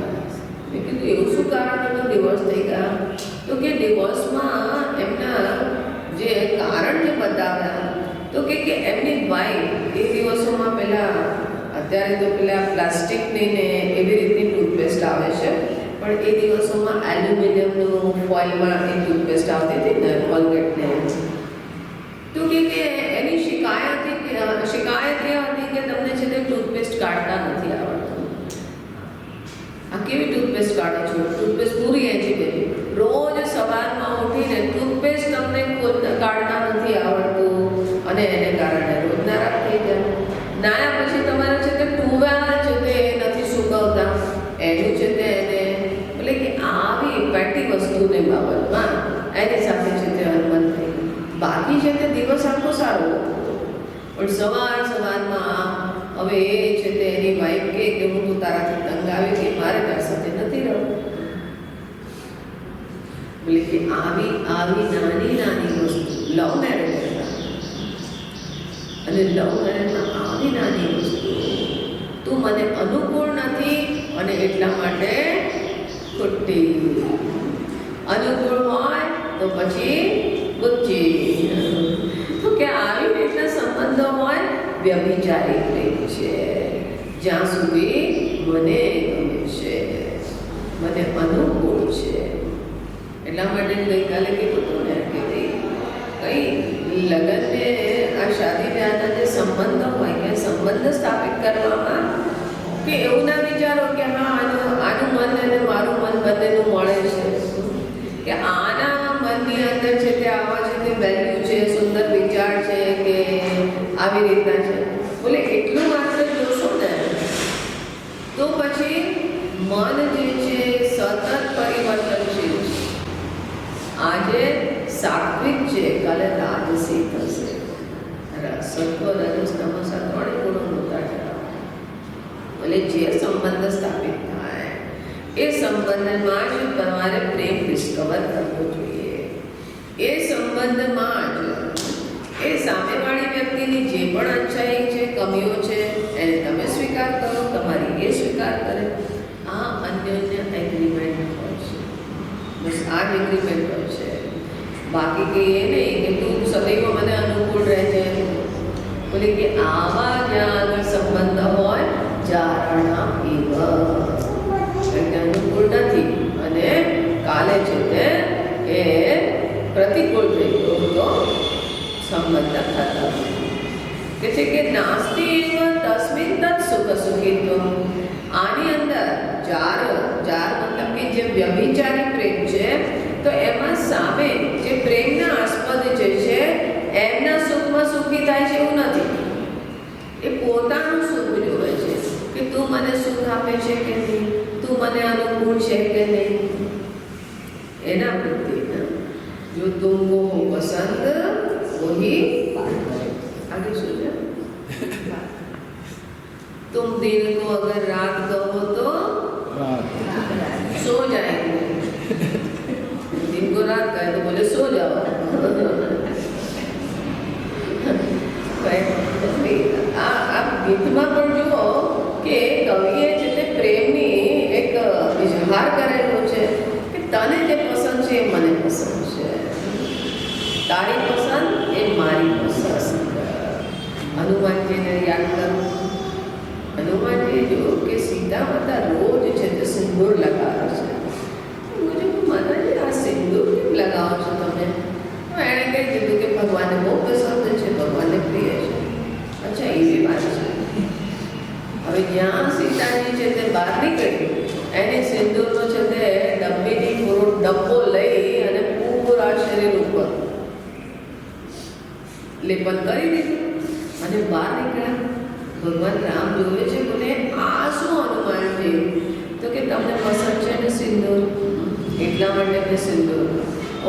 મેં કીધું એવું શું કારણ હતું ડિવોર્સ થઈ ગયા? તો કે ડિવોર્સમાં એમના જે કારણ જે બતાવ્યા તો કે એમની વાઈફ એ દિવસોમાં પહેલાં અત્યારે તો પેલા પ્લાસ્ટિકની ને એવી રીતની ટૂથપેસ્ટ આવે છે, પણ એ દિવસોમાં એલ્યુમિનિયમનું ફોઇલમાં એ ટૂથપેસ્ટ આવતી હતી ને કોલગેટને. તો કે એની શિકાયત એ હતી કે તમને છે તે ટૂથપેસ્ટ કાઢતા નથી આવડતું. આ કેવી ટૂથપેસ્ટ કાઢો છો? ટૂથપેસ્ટ પૂરી એજી ગઈ, રોજ સવારમાં ઉઠીને ટૂથપેસ્ટ તમને કાઢતા નથી આવડતું અને એને કારણે રોજ નારાજ થઈ જાય. નાયા પછી તમારે છે તે ટુવેલ છે તે નથી સુકવતા, એનું છે તે એને એટલે કે આવી પેટી વસ્તુને બાબતમાં એની સાથે છે તે અનુમત થઈ. બાકી છે તે દિવસ આખો સારો હતો, પણ સવારમાં હવે એ છે તે એની વાઈફ કે હું તો તારાથી તંગ આવી કે મારે તારા સાથે નથી રહું. એટલે કે આવી નાની વસ્તુ લવ મેરેજ હતા અને લવ મેરેજમાં આવી નાની વસ્તુ તું મને અનુકૂળ નથી અને એટલા માટે ખોટી. અનુકૂળ હોય તો પછી બુદ્ધિ. તો કે આવી રીતના સંબંધો હોય વ્યભિચારી પ્રેમ છે. જ્યાં સુધી મને ગમે છે, મને અનુકૂળ છે, એટલા માટે ગઈકાલે કીધું હતું ને કે ભાઈ કઈ લગ્ન ને આ શાદી વ્યાહના જે સંબંધ હોય કે સંબંધ સ્થાપિત કરવામાં કે એવું ના વિચારો કે હા આનું મન અને મારું મન બંનેનું મળે છે કે આના મનની અંદર છે તે આવા છે તે વેલ્યુ છે, સુંદર વિચાર છે કે આવી રીતના છે, બોલે એટલું માત્ર જોશો ને તો પછી મન જે છે સતત પરિવર્તનશીલ છે. આજે સાત્વિક છે, કાલે રાજસી થશે. સત્વ રજસ તમસ આ ત્રણેય ગુણો હોતા છે. એટલે જે સંબંધ સ્થાપિત થાય એ સંબંધમાં જ તમારે પ્રેમ ડિસ્કવર કરવો જોઈએ. એ સંબંધમાં જ એ સામેવાળી વ્યક્તિની જે પણ અચ્છાઈ છે, કમીઓ છે, એને તમે સ્વીકાર કરો, તમારી એ સ્વીકાર કરે. આ અન્યોન્ય એગ્રીમેન્ટ હોય છે. બસ આ જ એગ્રીમેન્ટ હોય છે. બાકી કે એ નહીં કે તું સદૈવ મને અનુકૂળ રહે છે. બોલે કે આવા જ્યાં આગળ સંબંધ હોય જારણા એવ અનુકૂળ નથી અને કાલે છે તે એ પ્રતિકૂળ થઈ ગયો તો સંબંધ થતા કે છે કે નાસ્તિ એવ તસ્મિન તત્ સુખ સુખિત્વ. આની અંદર જાર મતલબ કે જે વ્યભિચારી પ્રેમ છે તો એમાં સામે જે પ્રેમના આસ્પદ જે છે એમના સુખમાં સુખી થાય છે એવું નથી. એ પોતાનું સુખ જોવે છે કે તું મને સુખ આપે છે કે નહીં, તું મને અનુકૂળ છે કે નહીં. એના પ્રત્યે જો તુમકો પસંદ વહી आगे सो जा. तुम दिन को अगर रात कहो तो सो जाएंगे. दिन को रात कहे तो बोले सो जाओ. आप ગીતમાં પણ જુઓ કે કવિએ છે તે પ્રેમની એક ઇજહાર કરેલો છે કે તને જે પસંદ છે એ મને પસંદ છે, તારી પસંદ એ મારી પસંદ. હનુમાનજીને યાદ કરો. હનુમાનજી જો કે સીતા માતા રોજ છે તે સિંદૂર લગાવે છે. મુझे માતાજી આ સિંદૂર કેમ લગાવો છો તમે? તો એણે કહી દીધું કે ભગવાનને બહુ પસંદ છે, ભગવાનને પ્રિય છે. અચ્છા એવી વાત છે. હવે જ્યાં સીતાજી છે તે બહાર નીકળી એને સિંદૂરનો છે તે ડબ્બીની પૂરો ડબ્બો લઈ અને પૂરા શરીર ઉપર લેપન કરી દીધું અને બહાર નીકળ્યા. ભગવાન રામ જોવે છે, બોલે આ શું હનુમાનજી? તો કે તમને પસંદ છે ને સિંદૂર, એટલા માટે મેં સિંદૂર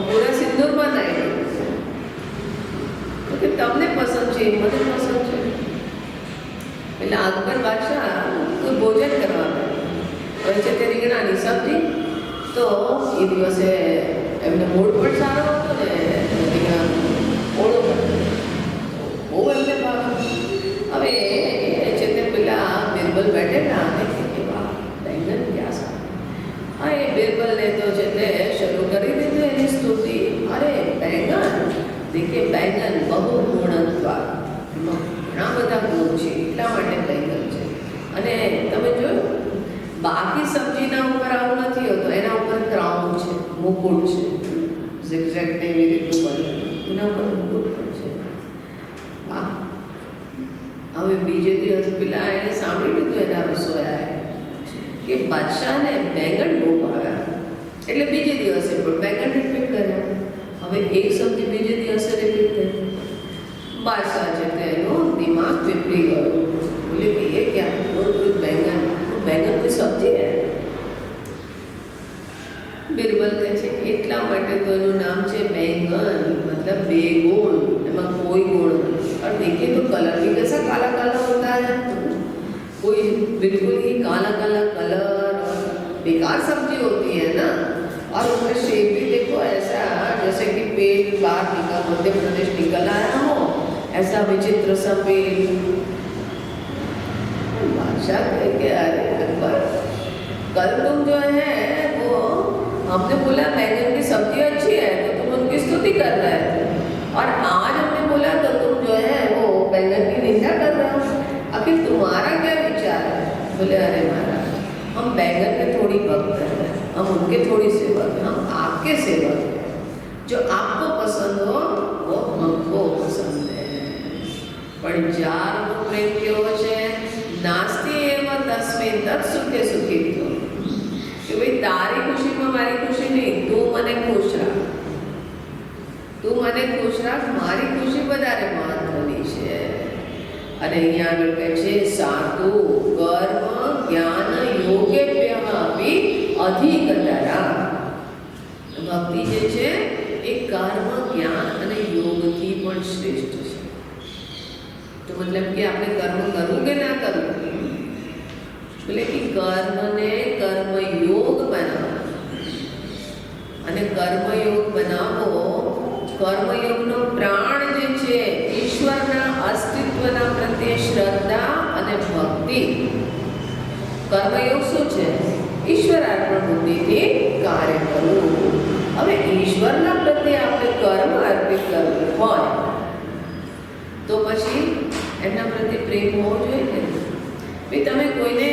પૂરા સિંદૂરમાં નાખ્યું. તો કે તમને પસંદ છે મને પસંદ છે. એટલે અકબર બાદશાહ કોઈ ભોજન કરવા હવે છે તે રીંગણાની સબ્જી. તો એ દિવસે એમને મૂડ પણ સારો હતો ને રીંગણાનો ઓળો પણ બહુ એમને ભાવે. હવે એ છે તે પેલા બિરબલ બેઠેલા અને કે વાહ બેંગન ક્યાં સારું. હા એ બિરબલને તો છે તે શરૂ કરી દીધું એની સ્તુતિ. અરે બેંગન દેખે બેંગન બહુ ગુણત્વા, એમાં ઘણા બધા ગુણ છે એટલા માટે બેંગન છે. અને તમે જોયું બાકી સબ્જીના ઉપર આવું નથી હોતું, એના ઉપર ક્રાઉન છે, મુકુટ છે, ઝિગઝેગ ને એવી રીતનું બને એના ઉપર મુકુટ પણ છે. વાહ. હવે બીજે દિવસ પેલા એને સાંભળી લીધું એના રસોયાએ કે બાદશાહને બેંગન બહુ ભાવ્યા એટલે બીજે દિવસે પણ બેંગન રિપીટ કર્યા. હવે એક સબ્જી બીજે દિવસે રિપીટ કરી. બાદશાહ છે તેનો દિમાગ પીપળી ગયો. બોલે કે એ ક્યાં રોજ રોજ બેંગન કોઈ સબ્જી હે? બિરબલ કહે છે એટલા માટે તો એનું નામ છે બેંગન, मतलब बेगुण, एમાં कोई गुण नहीं. और देखिए तो कलर भी कैसा काला काला होता है, कोई बिल्कुल ही काला काला कलर और बेकार सब्जी होती है ना. और उसका शेप भी देखो ऐसा जैसे कि पेट बाहर निकल मध्य प्रदेश निकल आया हो, ऐसा विचित्र सा पेट. बादशाह कह के अरे अकबर कल तुम जो है वो हमने बोला बैंगन की सब्जी अच्छी है तो तुम उनकी स्तुति कर रहे थे, और आज हमने बोला तो तुम जो है वो बैंगन की निंदा कर रहे हो. आखिर तुम्हारा क्या विचार है? बोले अरे महाराज हम बैंगन के थोड़ी भक्त हैं, हम उनके थोड़ी सेवक हैं, हम आपके सेवक हैं। जो आपको पसंद हो वो हमको पसंद है। પણ જારનો પ્રેમ કેવો છે? નાસ્તિ એવ તસ્મે તત્ સુખે સુખિત્વ, કે ભાઈ તારી ખુશીમાં મારી ખુશી નહીં, તું મને ખુશ રાખ, તું મને ખુશ રાખ, મારી ખુશી વધારે મહત્વની છે. અને અહીંયા આગળ કહે છે સાધુ કર્મ જ્ઞાન યોગેભ્યઃ અપી અધિકતરા. ભક્તિ જે છે એ કર્મ જ્ઞાન અને યોગથી પણ શ્રેષ્ઠ છે. तो मतलब कि आपने कर्म करવું કે ના કરવું, એટલે કે કર્મને કર્મયોગ બનાવો. અને કર્મયોગ બનાવો, કર્મયોગનો પ્રાણ જે છે ઈશ્વરના અસ્તિત્વના પ્રત્યે શ્રદ્ધા અને ભક્તિ. કર્મયોગ શું છે? ઈશ્વરાર્પણ બુદ્ધિથી કાર્ય કરવું. હવે ઈશ્વરના પ્રત્યે આપણે કર્મ અર્પિત કરવું હોય તો પછી એમના પ્રત્યે પ્રેમ હોવો જોઈએ કે ભાઈ તમે કોઈને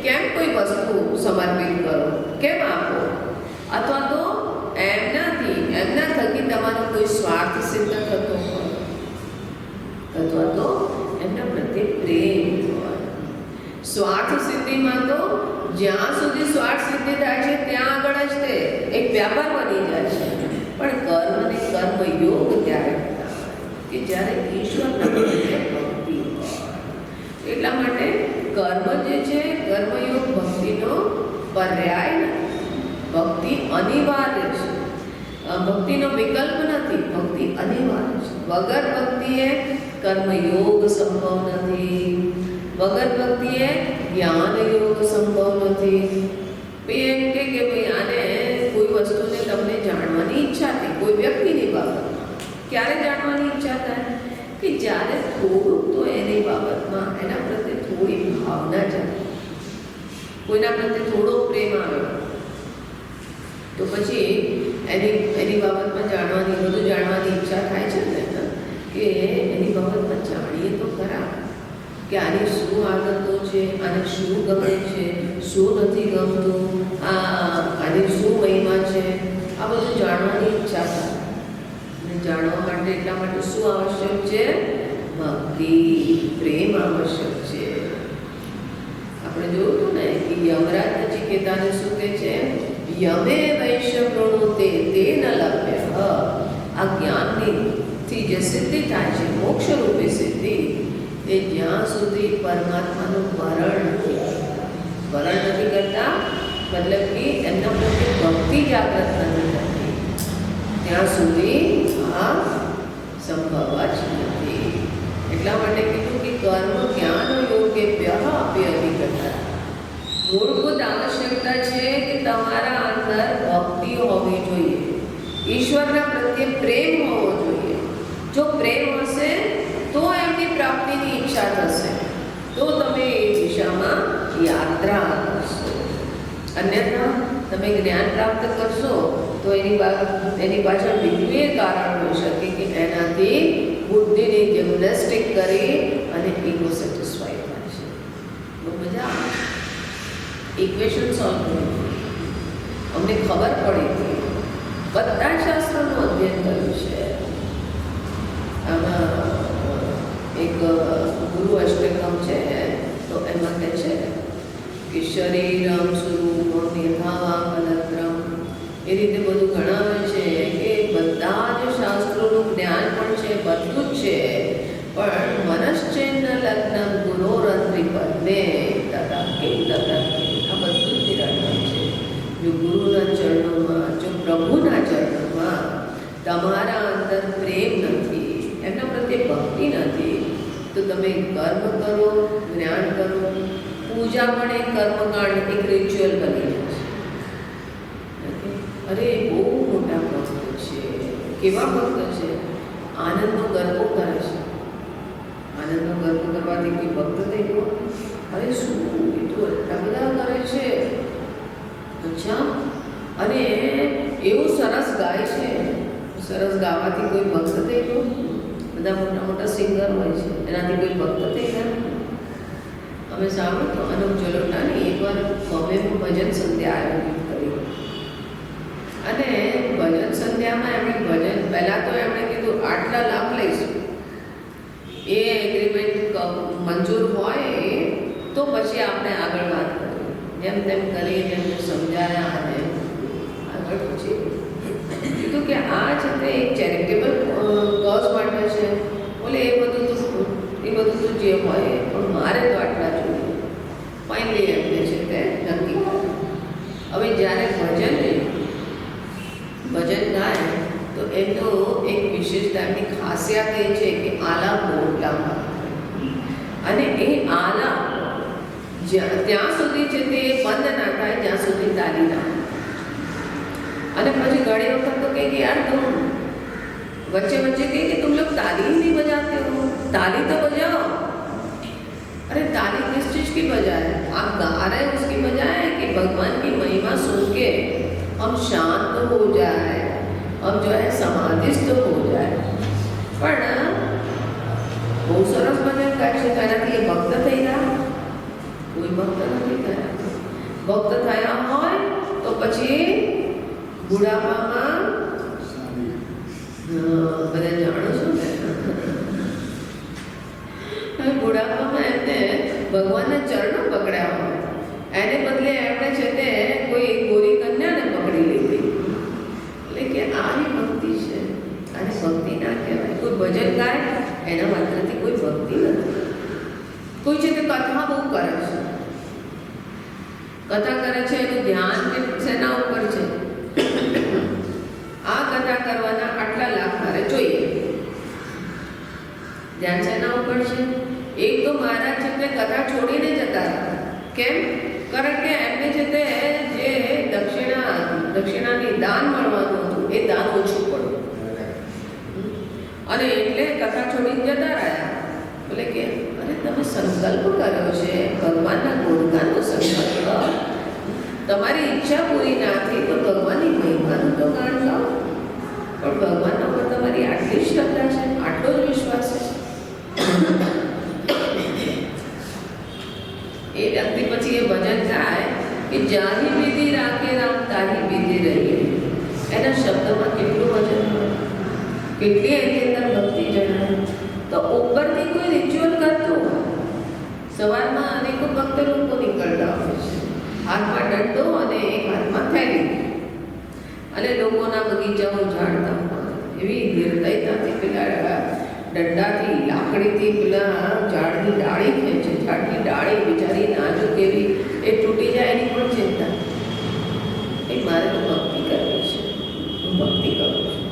કેમ કોઈ વસ્તુ સમર્પિત કરો, કેમ આપો? અથવા તો એમના થકી તમારો કોઈ સ્વાર્થ સિદ્ધ થતો હોય, અથવા તો એમના પ્રત્યે પ્રેમ હોય. સ્વાર્થ સિદ્ધિમાં તો જ્યાં સુધી સ્વાર્થ સિદ્ધિ થાય છે ત્યાં આગળ જ તે એક વ્યાપાર બની જાય છે. પણ કર્મ અને કર્મયોગ ત્યારે કે જ્યારે ઈશ્વરના પ્રત્યે ભક્તિ હોય. એટલા માટે કર્મ જે છે કર્મયોગ ભક્તિનો પર્યાય નથી. ભક્તિ અનિવાર્ય છે, ભક્તિનો વિકલ્પ નથી, ભક્તિ અનિવાર્ય છે. વગર ભક્તિએ કર્મયોગ સંભવ નથી, વગર ભક્તિએ જ્ઞાન યોગ સંભવ નથી. એમ કે ભાઈ આને કોઈ વસ્તુને તમને જાણવાની ઈચ્છા થઈ, કોઈ વ્યક્તિની બાબતમાં ક્યારે જાણવાની ઈચ્છા થાય? કે જ્યારે થોડુંક તો એની બાબતમાં એના પ્રત્યે થોડી ભાવના જાય, કોઈના પ્રત્યે થોડો પ્રેમ આવ્યો તો પછી એની બાબતમાં જાણવાની, બધું જાણવાની ઈચ્છા થાય છે ને, કે એની બાબતમાં જાણીએ તો ખરા કે આની શું આદતો છે, આને શું ગમે છે, શું નથી ગમતું, આની શું મહિમા છે, આ બધું જાણવાની ઈચ્છા થાય. જાણવા માટે એટલા માટે શું આવશ્યક છે? ભક્તિ, પ્રેમ આવશ્યક છે. આપણે જોયું હતું ને કે યમરાજ નચિકેતાને શું કહે છે? યમે વૈશ્ય પ્રણુતે તેન લભ્ય. આ જ્ઞાનથી જે સિદ્ધિ થાય છે, મોક્ષ રૂપી સિદ્ધિ, એ જ્યાં સુધી પરમાત્માનું વરણ નથી કરતા, મતલબ કે એમના પ્રત્યે ભક્તિ જાગૃત નથી થતી, ત્યાં સુધી આ સંભવ જ નથી. એટલા માટે કીધું કે કર્મ જ્ઞાન યોગેભ્યઃ અપી અધિકતરા. મૂળભૂત આવશ્યકતા છે કે તમારા અંદર ભક્તિ હોવી જોઈએ, ઈશ્વરના પ્રત્યે પ્રેમ હોવો જોઈએ. જો પ્રેમ હશે તો એમની પ્રાપ્તિની ઈચ્છા થશે, તો તમે એ દિશામાં યાત્રા કરશો. અન્યથા તમે જ્ઞાન પ્રાપ્ત કરશો તો એની પાછળ બીજું એ કારણ હોઈ શકે કે એનાથી બુદ્ધિની જિમ્નેસ્ટિક કરી અને ઈગો સેટિસ્ફાઈ થાય છે. બહુ મજા આવે. ઇક્વેશન સોલ્વ કરી, અમને ખબર પડી હતી, બધા શાસ્ત્રોનું અધ્યયન કર્યું છે. આમાં એક ગુરુ અષ્ટકમ છે, તો એમાં કહે છે કે શરીરમ સ્વરૂપમ યથા કલત્રમ, એ રીતે બધું ગણાવે છે કે બધા જ શાસ્ત્રોનું જ્ઞાન પણ છે, બધું જ છે, પણ મનશ્ચેન્ન લગ્ન ગુરોરંત્રી પદ્મે તથા કેમ તથા આ બધું જ નિરાકરણ છે. જો ગુરુના ચરણોમાં, જો પ્રભુના ચરણોમાં તમારા અંદર પ્રેમ નથી, એમના પ્રત્યે ભક્તિ નથી, તો તમે કર્મ કરો, જ્ઞાન કરો, પૂજા પણ એક કર્મકાંડ, એક રિચ્યુઅલ બની જશે. અરે બહુ મોટા ભક્ત છે. કેવા ભક્ત છે? આનંદનો ગરબો કરે છે. આનંદનો ગરબો કરવાથી કોઈ ભક્ત થઈ ગયો? અરે શું, એ તો એટલા બધા કરે છે. અચ્છા, અને એવું સરસ ગાય છે, સરસ ગાવાથી કોઈ ભક્ત થઈ ગયો? બધા મોટા મોટા સિંગર હોય છે, એનાથી કોઈ ભક્ત થઈ ગયા? અમે સાંભળ્યું તો અનુપ જલોટાની એકવાર બોમ્બેમાં ભજન સંધ્યા આયોજિત કરી, અને ભજન સંધ્યામાં એમણે ભજન પહેલાં તો એમણે કીધું આટલા લાભ લઈશું, એ એગ્રીમેન્ટ મંજૂર હોય તો પછી આપણે આગળ વાત કરીએ. જેમ તેમ કરી એમને સમજાયા અને આગળ પછી કીધું કે આ છે તે એક ચેરિટેબલ કોઝ માટે છે. બોલે એ બધું તો જે હોય પણ મારે તો આટલા જોઈએ. ફાઇનલી એમને છે તે નક્કી કર્યું. હવે જ્યારે ભજન ગાય તો એમનો એક વિશેષતા, એમની ખાસિયત એ છે કે આલાપ બહુ લાંબા, અને એ આલાપ ત્યાં સુધી છે તે બંધ ના થાય જ્યાં સુધી તાલી ના. અને પછી ઘણી વખત તો કહે કે યાર તુમ वच्चे बच्चे कहे कि तुम लोग ताली ही नहीं बजाते हो, ताली तो बजाओ. अरे ताली किस चीज़ की बजाय? आप गा रहे हैं उसकी बजाय कि भगवान की महिमा सुन के हम शांत हो जाए, हम जो है समाधिस्थ हो जाए. પણ બહુ સરસ ભજન ગાય છે, તેનાથી એ ભક્ત થઈ ગયા? કોઈ ભક્ત નથી થયા. ભક્ત થયા હોય તો પછી બુઢાપામાં બધા જાણો છો ને, બુઢાપામાં એમને ભગવાનના ચરણો પકડ્યા હોય, એને બદલે એમણે છે તે કોઈ ગોરી કન્યાને પકડી લીધી. એટલે કે આવી ભક્તિ છે, આને ભક્તિ ના કહેવાય. કોઈ ભજન ગાય એના માત્રથી કોઈ ભક્તિ નથી. કોઈ છે તે કથા બહુ કરે છે, કથા કરે છે એનું ધ્યાન શેના ઉપર છે? આ કથા કરવાના આટલા લાખ મારે જોઈએ. ધ્યાન શેના ઉપર છે? એક તો મહારાજ છે તે કથા છોડીને જતા હતા. કેમ? કારણ કે એમને છે તે જે દક્ષિણાની દાન મળવાનું હતું એ દાન ઓછું પડ્યું, અને એટલે કથા છોડીને જતા રહ્યા. એટલે કે અરે તમે સંકલ્પ કર્યો છે ભગવાનના ગુણગાનનો સંકલ્પ, તમારી ઈચ્છા પૂરી ના થઈ તો ભગવાનની મહિમાનું તો ગાન ગાઓ. પણ ભગવાનના ઉપર તમારી આટલી શ્રદ્ધા છે, આટલો જ વિશ્વાસ છે. એ વ્યક્તિ પછી એ ભજન ગાય કે જાહી વિધિ રાખે રામ તાહી વિધિ રહીએ. એના શબ્દમાં કેટલું વજન હોય, કેટલી એની અંદર ભક્તિ જણાય. તો ઉપરથી કોઈ રિચ્યુઅલ કરતું હોય, સવારમાં અનેકો ભક્ત લોકો નીકળતા હોય છે, હાથમાં દંડો અને એક હાથમાં થેલી, અને લોકોના બગીચાઓ ઝાડતા હોય. એવી નિર્દયતાથી પેલા દંડાથી લાકડીથી પેલા ઝાડની ડાળી ખેંચે. ઝાડની ડાળી બિચારી નાજુક એવી, એ તૂટી જાય એની પણ ચિંતા. એ મારે તો ભક્તિ કરવી છે, હું ભક્તિ કરું છું.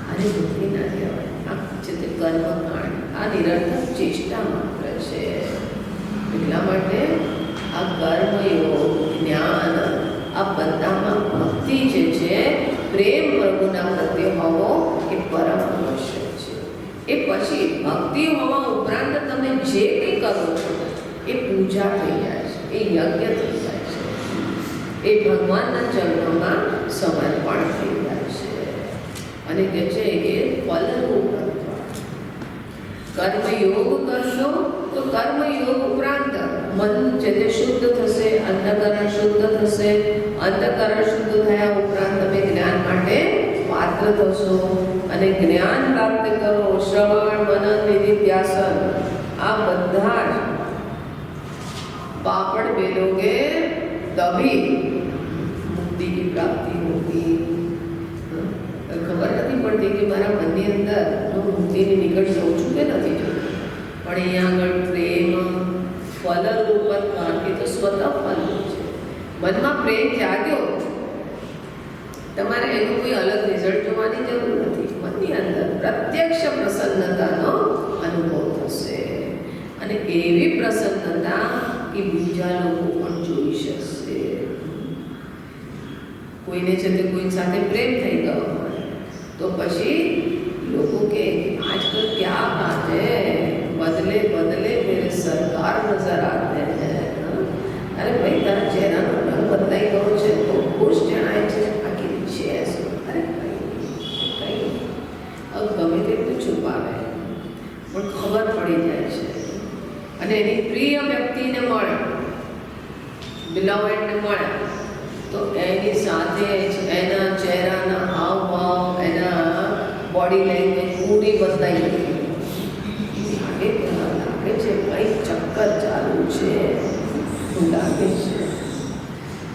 આજે ભક્તિ ના કહેવાય, આ છે તે કર્મકાંડ, આ નિરંતર ચેષ્ટા માત્ર છે. એટલા માટે આ કર્મયોગ, જ્ઞાન, આ બધામાં ભક્તિ જે છે, પ્રેમ પ્રભુના પ્રત્યે હોવો એ પરમ આવશ્યક છે. એ પછી ભક્તિ હોવા ઉપરાંત તમે જે કંઈ કરો છો એ પૂજા થઈ જાય છે, એ યજ્ઞ થઈ જાય છે, એ ભગવાનના ચરણોમાં સમર્પણ થઈ જાય છે. અને કહે છે કે ફલરૂપ કર્મયોગ કરશો તો કર્મયોગ ઉપરાંત મન છે તે શુદ્ધ થશે, અંતઃકરણ શુદ્ધ થશે. અંતઃકરણ શુદ્ધ થયા ઉપરાંત તમે જ્ઞાન માટે પાત્ર થશો, અને જ્ઞાન પ્રાપ્ત કરો. શ્રવણ, મનન, નિધિધ્યાસન, આ બધા જ પાપડ બેલોગે તભી મુક્તિ की प्राप्ति होगी. ખબર નથી પડતી કે મારા મનની અંદર હું મુક્તિની નિકટ જઉં છું કે નથી જતું. પણ અહીંયા આગળ પ્રેમ ફલરૂપ એ તો સ્વતઃ ફલ છે. મનમાં પ્રેમ જાગ્યો, તમારે એનું કોઈ અલગ રિઝલ્ટ જોવાની જરૂર નથી. મનની અંદર પ્રત્યક્ષ પ્રસન્નતાનો અનુભવ થશે, અને એવી પ્રસન્નતા કે બીજા લોકો પણ જોઈ શકશે. કોઈને છે તે કોઈ સાથે પ્રેમ થઈ ગયો હોય તો પછી લોકો કે આજકલ क्या बात है, बदले बदले मेरे सरकार नजर आते हैं. अरे भाई તારા ચહેરાનો રંગ બદલાઈ ગયો છે તો ખુશ જણાય છે, આખી છે શું? અરે કઈ હવે ગમે તેટલું છુપાવે પણ ખબર પડી જાય છે. અને એની પ્રિય વ્યક્તિને મળે, બિલવેડને મળે તો એની સાથે જ એના ચહેરાના હાવભાવ, એના બોડી લેંગ્વેજ પૂરી બદલાઈ ગઈ. લાગે છે કંઈક ચક્કર ચાલુ છે, લાગે છે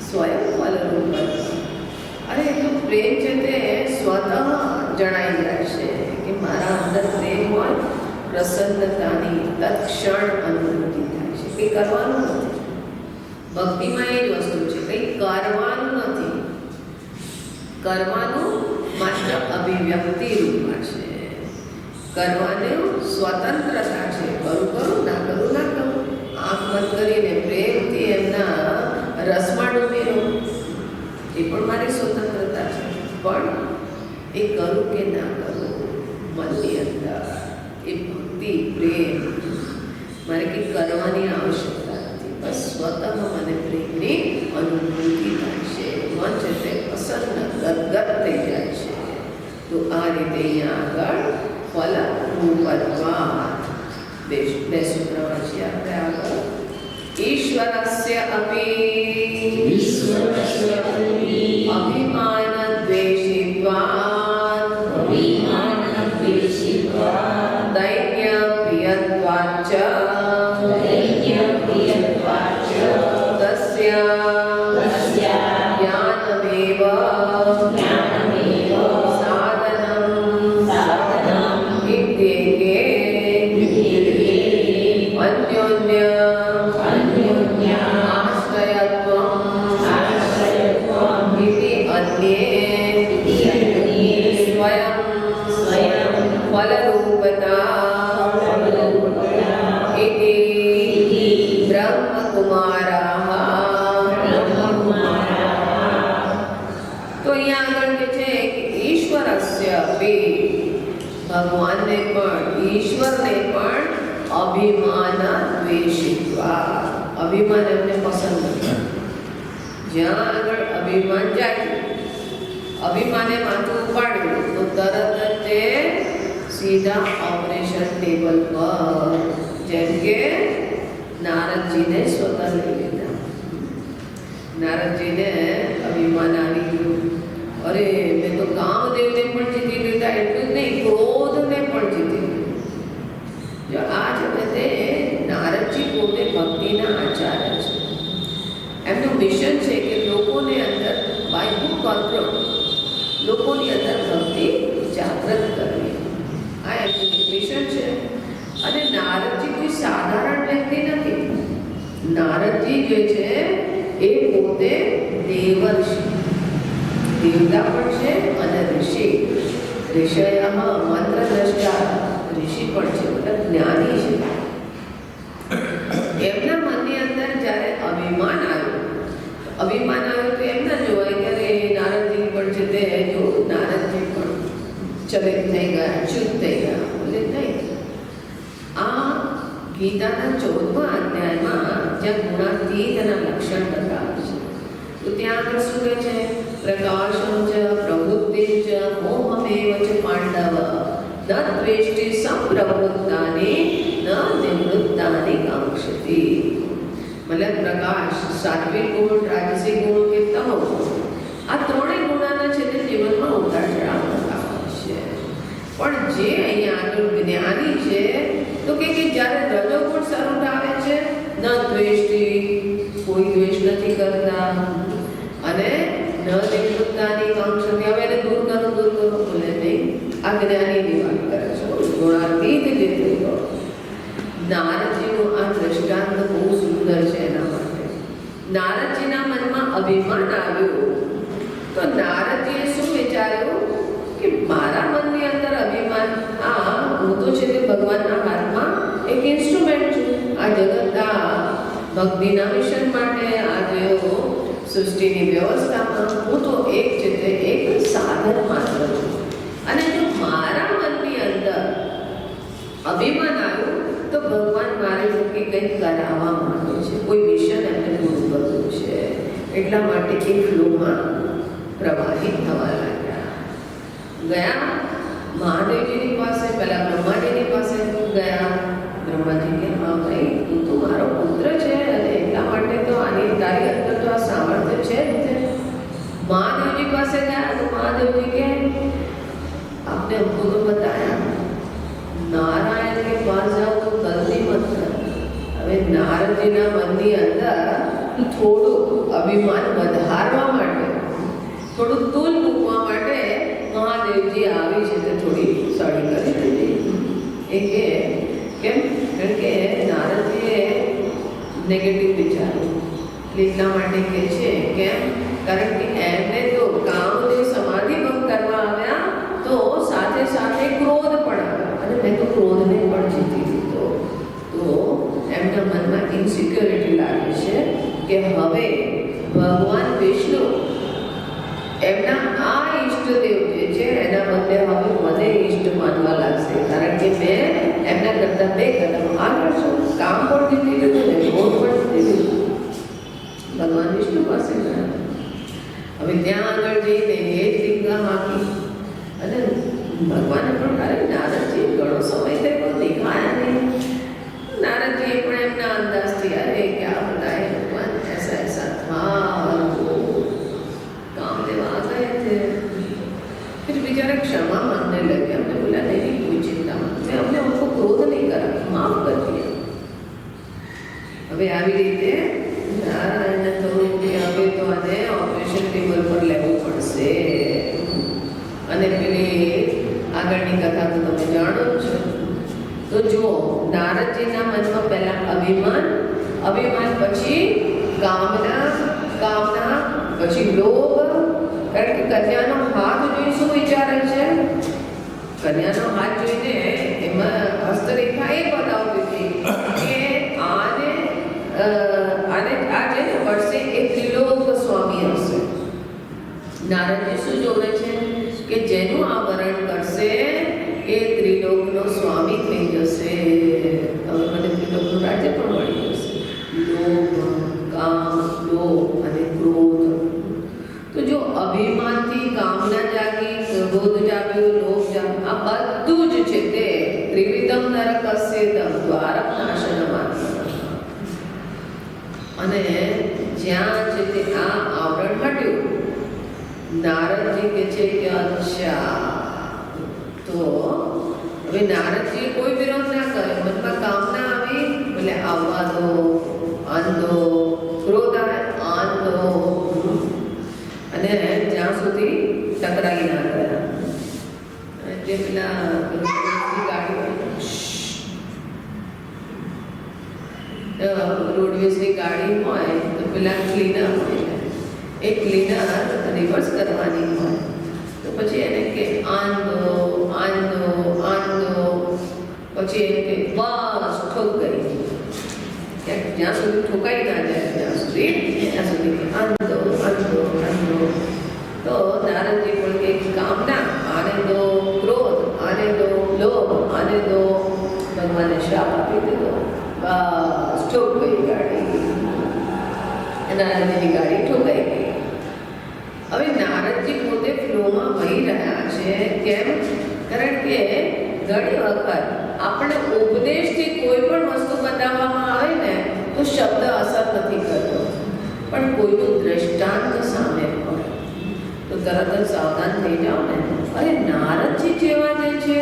સ્વયં ફલરૂપ. અરે એટલું પ્રેમ છે તે સ્વતઃ જણાઈ જાય છે કે મારા અંદર પ્રેમ હોય, પ્રસન્નતાની તત્ક્ષણ અનુભૂતિ થાય છે. કંઈ કરવાનું નથી. ભક્તિમાં એ જ વસ્તુ છે, કંઈ કરવાનું નથી. કરવાનું માત્ર અભિવ્યક્તિ રૂપમાં છે. કરવાનું સ્વતંત્રતા છે. કરું ના કરું ના કરું, આંખ બંધ કરીને પ્રેમથી એમના રસમાં ડૂબી રહું, એ પણ મારી સ્વતંત્રતા છે. પણ એ કરું કે ના કરું, મનની અંદર એ ભક્તિ પ્રેમ, મારે કંઈ કરવાની આવશ્યકતા નથી. બસ સ્વતઃ મને પ્રેમની અનુભૂતિ થાય છે. મન છે તે પ્રસન્ન ગદગદ થઈ જાય છે. તો આ રીતે અહીંયા આગળ ફલ રૂપત્વાત્ બે સૂત્ર વાંચીએ આપણે આગળ. ઈશ્વરસ્ય અપી અભિમાન દ્વેષિત્વાત્ દૈન્ય પ્રિયત્વાચ્ચ તસ્ય જ્ઞાનમેવ સાધનમ ઇત્યેકે અન્યોન્ય આશ્રયત્વમ ઇતિ અન્યે સ્વયં ફલરૂપતા ઇતિ બ્રહ્મકુમારાઃ. તો અહીંયા આગળ કે છે કે ઈશ્વરસ્ય અપી, ભગવાનને પણ, ઈશ્વરને પણ અભિમાન દ્વેષિત્વા, અભિમાન એમને પસંદ નથી. જ્યાં આગળ અભિમાન જાય, અભિમાને માથું ઉપાડ્યું તો તરત જ તે સીધા ઓપરેશન ટેબલ પર, જેમ કે નારદજીને સ્વતઃ લઈ લીધા. નારદજીને અભિમાન આવી ગયું, અરે મેં તો કામદેવને પણ જીતી લીધા, એટલું જ નહીં ક્રોધને પણ જીતી લીધું. જો આ છે ને તે નારદજી પોતે ભક્તિના આચાર્ય છે. એમનું મિશન છે કે લોકોને અંદર બાય હુક ઓર ક્રોક લોકોની અંદર ભક્તિ જાગૃત કરવી. આ એમનું મિશન છે. અને નારદજી કોઈ સાધારણ વ્યક્તિ નથી. નારદજી જે છે એ પોતે દેવર્ષિ, દેવતા પણ છે અને ઋષિ. ઋષયમાં મંત્રદ્રષ્ટા ઋષિ પણ છે, મતલબ જ્ઞાની છે. એમના મનની અંદર જ્યારે અભિમાન આવ્યું તો એમ ના જોવાય કે અરે નારદજી પણ છે તે જો નારદજી પણ ચલિત થઈ ગયા, ચૂપ થઈ ગયા, બોલે નહીં. આ ગીતાના 14મા અધ્યાયમાં જ્યાં ગુણાતીતના લક્ષણ બતાવે છે, તો ત્યાં આગળ શું કહે છે? પ્રકાશમ ચ પ્રવૃત્તિ ચ મોહમેવ ચ પાંડવ ન દ્વેષ્ટિ સંપ્રવૃત્તાનિ ન નિવૃત્તાનિ કાંક્ષતિ. મતલબ પ્રકાશ, સાત્વિક ગુણ, રાજસિક ગુણ કે તમો ગુણ, આ ત્રણેય ગુણોના છે તે જીવનમાં ઉતાર ચઢાવ થતા હોય છે. પણ જે અહીંયા આગળ જ્ઞાની છે તો કે જ્યારે રજોગુણ શરૂ આવે છે, ન દ્વેષ્ટિ, કોઈ દ્વેષ નથી કરતા, અને ન નિવૃત્તાની કાંક્ષતિ, હવે એને દૂર કરો બોલે નહીં. આ જ્ઞાનીની વાત કરે છે, ગુણાતીત જે થયો. નારદજીનું આ દ્રષ્ટાંત બહુ સુંદર છે. એના માટે નારદજીના મનમાં અભિમાન આવ્યું તો નારદજીએ શું વિચાર્યું કે મારા મનની અંદર અભિમાન, હું તો છે તે ભગવાનના હાથમાં એક ઇન્સ્ટ્રુમેન્ટ છું. આ જગતના ભક્તિના મિશન માટે, આ જેઓ સૃષ્ટિની વ્યવસ્થામાં હું તો એક છે તે એક સાધન માત્ર છું. અને જો મારા મનની અંદર અભિમાન આવ્યું તો ભગવાન મારી થકી કંઈક કરાવવા માંગે છે, કોઈ મિશન એમને પૂરું કરવું છે. એટલા માટે એ ફ્લોમાં પ્રવાહિત થવા ગયા. મહાદેવજીની પાસે, પહેલા બ્રહ્માજીની પાસે ગયા. બ્રહ્માજી કે હા ભાઈ, તું તો મારો પુત્ર છે અને એટલા માટે તો આની તારી અંદર તો આ સામર્થ્ય છે જ. पास गया तो महादेव जी के आपने हमको तो बताया नारायण के पास जाओ तो गलती मत कर। હવે નારદજીના મનની અંદર થોડું અભિમાન વધારવા માટે થોડું તૂલ મૂકવા માટે મહાદેવજી આવી છે તે થોડી સળી કરી દીધી એ કે કેમ કારણ કે નારદજીએ નેગેટિવ વિચારો એટલા માટે કહે છે કેમ કારણ કે એમને તો કામદેવ સમાધિ ભંગ કરવા આવ્યા તો સાથે સાથે ક્રોધ પણ આવ્યો અને મેં તો ક્રોધને પણ જીતી દીધો તો એમના મનમાં ઇન્સિક્યોરિટી લાગે છે કે હવે ભગવાન વિષ્ણુ એમના આ ઈષ્ટદેવ જે છે એના બદલે હવે મને ઈષ્ટ માનવા લાગશે કારણ કે મેં એમના કરતાં 2 કદમ આગળ છું કામ પણ જીતી લીધું ને ક્રોધ પણ જીતી લીધું ભગવાન વિષ્ણુ પાસે ગયા હવે ત્યાં આગળ જઈને એ જ લિંગા હાકી અને ભગવાને પણ અરે નારદજી ઘણો સમય થઈ ગયો દેખાયા નહીં नारद जी अपने अंदाज थी अरे क्या बताए भगवान ऐसा ऐसा था वो कामदेव आ गए थे फिर बेचारा क्षमा मांगने लगे हमने बोला नहीं कोई चिंता मत मैं हमने उनको क्रोध नहीं करा माफ कर दिया હવે આવી રીતે નારાયણને થયું કે હવે તો આને ઓપરેશન ટેબલ પર લેવું પડશે અને પેલી આગળની કથા તો તમે જાણો જ છો તો જો નારદજીના મનમાં પહેલા અભિમાન અભિમાન પછી કામના કામના પછી લોભ કારણ કે કન્યાનો હાથ જોઈ શું વિચારે છે કન્યાનો હાથ જોઈને એમાં હસ્તરેખા એ બતાવતી હતી કે આને આ છે ને વર્ષે એક ત્રિલોક સ્વામી હશે નારદજી શું જોવે છે કે જેનું આ વરણ કરશે એ ત્રિલોકનો સ્વામી થઈ જશે હવે મને ત્રિલોકનું રાજ્ય પણ મળી જશે લોભ કામ લોભ અને ક્રોધ તો જો અભિમાનથી કામના જાગી ક્રોધ જાગ્યો લોભ જાગ્યો આ બધું જ છે તે ત્રિવિધમ નરકસ્યેતમ દ્વારક નાશનમ અને જ્યાં છે તે આ આવરણ હટ્યું નારદજી કહે છે કે અચ્છા તો હવે નારદજી કોઈ વિરોધ ના કરે મનમાં કામના આવી એટલે આવવા દો આંધો ક્રોધ આવે આંધો અને જ્યાં સુધી ટકરાઈ ના ગયા જે પેલા રોડવેઝની ગાડી હોય તો પેલા ક્લીનર હોય એ ક્લીનર રિવર્સ કરવાની હોય તો પછી એને કે આંધો આંધો આંધો પછી એને કે બસ ઠોક ગઈ જ્યાં સુધી ઠોકાઈ ના જાય ત્યાં સુધી કે આંધો આંધો આંધો તો નારદજી પણ કે કામના આને દો ક્રોધ આને દો લોભ આને દો ભગવાને શ્રાપ આપી દીધો બસ ઠોક ગઈ ગાડી નારદજીની ગાડી ઠોકાઈ ગઈ હવે નારદજી પોતે ફ્લોમાં વહી રહ્યા છે કેમ કારણ કે ઘણી વખત આપણે ઉપદેશથી કોઈ પણ વસ્તુ બતાવવામાં આવે ને તો શબ્દ અસર નથી કરતો પણ કોઈનું દ્રષ્ટાંત સામે હોય તો તરત જ સાવધાન થઈ જાઓ ને અરે નારદજી જેવા જે છે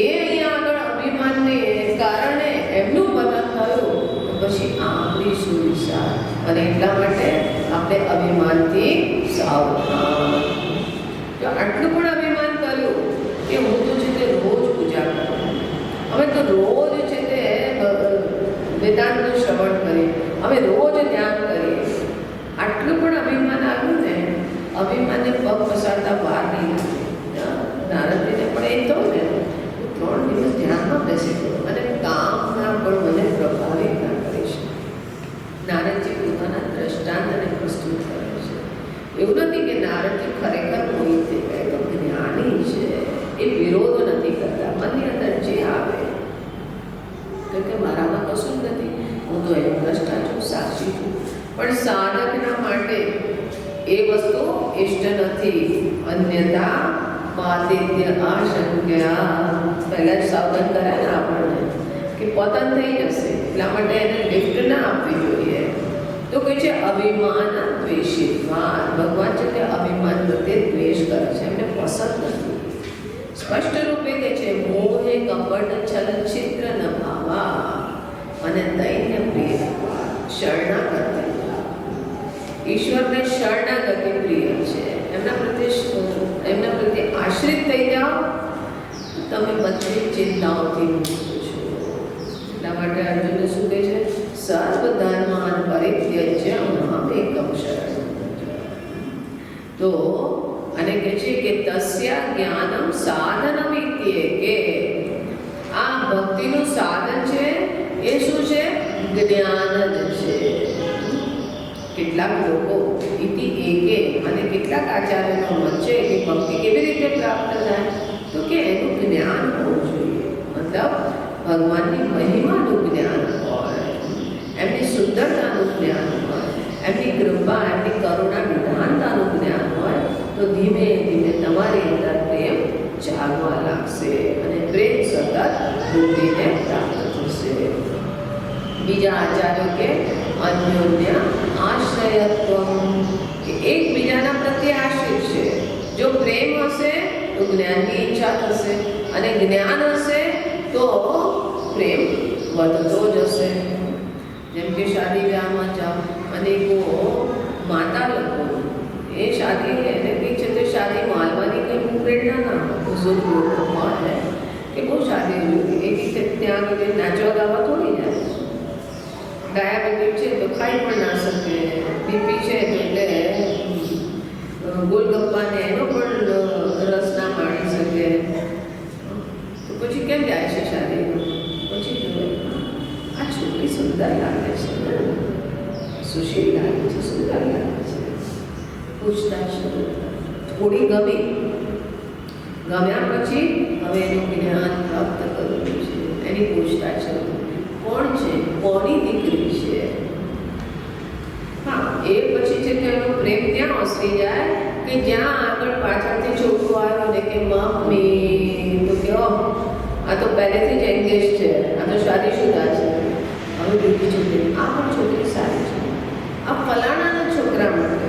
એ અહીંયા આગળ અભિમાનને કારણે એમનું પતન થયું પછી આપણી શું વિચાર અને એટલા માટે આપણે અભિમાનથી સાવધાન જો આટલું પણ અભિમાન કર્યું કે હું તો છે તે રોજ પૂજા કરું અમે તો રોજ છે તે વેદાંતનું શ્રવણ કરીએ અમે રોજ ધ્યાન કરીએ આટલું પણ અભિમાન આવ્યું ને અભિમાનને પગ પસારતા વાર નહીં લાગે નારદજીને પણ એ તો ને 3 દિવસ ધ્યાનમાં બેસી ગયો અને કામના પણ મને પ્રભાવિત ના કરી છે નારદજી પોતાના દ્રષ્ટાંતને પ્રસ્તુત કરે છે એવું નથી કે નારદજી ખરેખર કોઈ થઈ ગયા તો જ્ઞાની છે એ વિરોધ નથી કરતા મનની અંદર જે આવે કે મારામાં કશું જ નથી હું તો એનો દ્રષ્ટા છું સાક્ષી છું પણ સાધકના માટે એ વસ્તુ ઇષ્ટ નથી અન્યથા માતિત્ય આશંક્યા પહેલાં જ સાવધાન કર્યા ને આપણને કે પતન થઈ જશે એટલા માટે એને લિફ્ટ ના આપવી જોઈએ તો કહે છે અભિમાન દ્વેષિત્વાન. ભગવાન છે તે અભિમાન પ્રત્યે દ્વેષ કરે છે, એમને પસંદ નથી. સ્પષ્ટ રૂપે કહે છે મોહે કપટ છલ છિદ્ર ન ભાવા અને દૈન્ય પ્રિય શરણાગતિ. ઈશ્વરને શરણાગતિ પ્રિય છે. એમના પ્રત્યે આશ્રિત થઈ જાઓ, તમે બધી ચિંતાઓથી મુક્ત છો. એટલા માટે અર્જુનને શું કહે છે? સર્વ ધર્માન પરિત્યજ્ય મામ એકમ શરણં વ્રજ. તો અને કહે છે કે તસ્યા જ્ઞાનમ સાધનમ ઇત્યેકે. આ ભક્તિનું સાધન છે એ શું છે? જ્ઞાન જ છે. કેટલાક લોકો ઇતિ એકે અને કેટલાક આચાર્યનો મત છે કે ભક્તિ કેવી રીતે પ્રાપ્ત થાય? તો કે એનું જ્ઞાન હોવું જોઈએ. મતલબ ભગવાનની મહિમાનું જ્ઞાન હોય, એમની સુંદરતાનું જ્ઞાન હોય, એમની કૃપા, એમની કરુણા નિધાનતાનું જ્ઞાન હોય, તો ધીમે ધીમે તમારી અંદર પ્રેમ જાગવા લાગશે અને પ્રેમ સતત બુદ્ધિને પ્રાપ્ત થશે. બીજા આચાર્યો કે અન્યોન્ય આશ્રયત્વ, કે એકબીજાના પ્રત્યે આશ્રિત છે. જો પ્રેમ હશે તો જ્ઞાનની ઈચ્છા થશે, અને જ્ઞાન હશે તો પ્રેમ વધતો જશે. જેમ કે શાદી બ્યાહમાં જાઓ, અનેકો માતા લોકો એ શાદી એને કંઈક છે તો શાદી માલવાની કંઈ પ્રેરણા ના હોય. બુઝુર્ગ લોકો હોય કે બહુ શાદી જોઈ એક ત્યાં આગળ નાચવા ગાવા થોડી જાય. ડાયાબિટીસ છે તો ખાઈ પણ ના શકે, બીપી છે તો એટલે ગોલગપ્પાને એનો પણ રસ ના માણી શકે. તો પછી કેમ જાય છે શાદીમાં? પછી આ છોકરી સુંદર લાગે છે, સુશીલ લાગે છે, સુંદર લાગે છે, પૂછતાછ થોડી ગમી. ગમ્યા પછી હવે એનું જ્ઞાન પ્રાપ્ત કરવું છે, એની પૂછતાછ કોણ છે, કોની દીકરી છે. હા, એ પછી છે કે એનો પ્રેમ ત્યાં ઓસરી જાય કે જ્યાં આગળ પાછળથી છોકરો આવ્યો ને કે મમ્મી, તો કે આ તો પહેલેથી જ એંગેજ છે, આ તો શાદીશુદા છે, હવે બીજી છોકરી, આ પણ છોકરી સારી છે, આ ફલાણાના છોકરા માટે,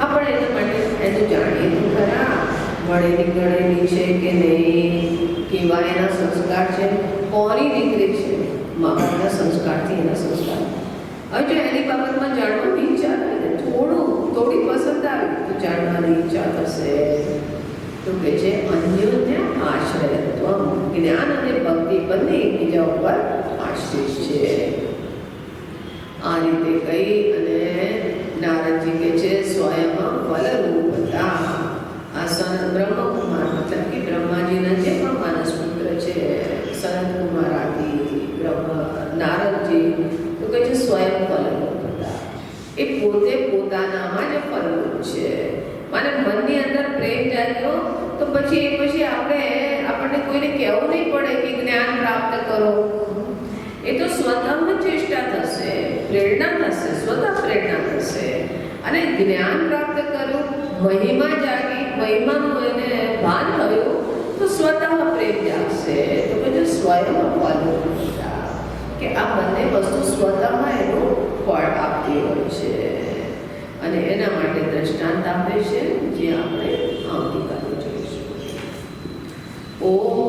આપણે એના માટે એનું જાણીએ તો ખરા મળેલી ગળેલી છે કે નહીં, કેવા એના સંસ્કાર છે, કોની દીકરી છે, મા બાપના સંસ્કારથી એના સંસ્કાર. હવે જો એની બાબતમાં જાણવાની ઈચ્છા થાય ને થોડી પસંદ આવે તો જાણવાની ઈચ્છા થશે. તો કે છે અન્યોન્ય આશ્રયત્વ, જ્ઞાન અને ભક્તિ બંને એકબીજા ઉપર આશ્રિત છે. આ રીતે કહી અને નારદજી કે છે સ્વયં ફલરૂપતા. આ સનત બ્રહ્મકુમાર મતલબ કે બ્રહ્માજીના જે પણ માનસ પુત્ર છે સનત કુમાર આદિ નારદજી, તો કહે છે સ્વયં ફલરૂપતા. એ પોતે પોતાનામાં જ ફલરૂપ છે. મને મનની અંદર પ્રેમ જાગ્યો તો પછી આપણને કોઈને કહેવું નહીં પડે કે જ્ઞાન પ્રાપ્ત કરો. એ તો સ્વતઃ ચેષ્ટા થશે, પ્રેરણા થશે, સ્વતઃ પ્રેરણા થશે. અને જ્ઞાન પ્રાપ્ત કર્યું, મહિમા જાગી, મહિમાનું એને ભાન થયું તો સ્વતઃ પ્રેમ જાગશે. તો પછી સ્વયં ફલરૂપતા, કે આ બંને વસ્તુ સ્વતઃ એનું ફળ આપતી હોય છે. અને એના માટે દ્રષ્ટાંત આપે છે જે આપણે આવતીકાલે જોઈશું. ઓમ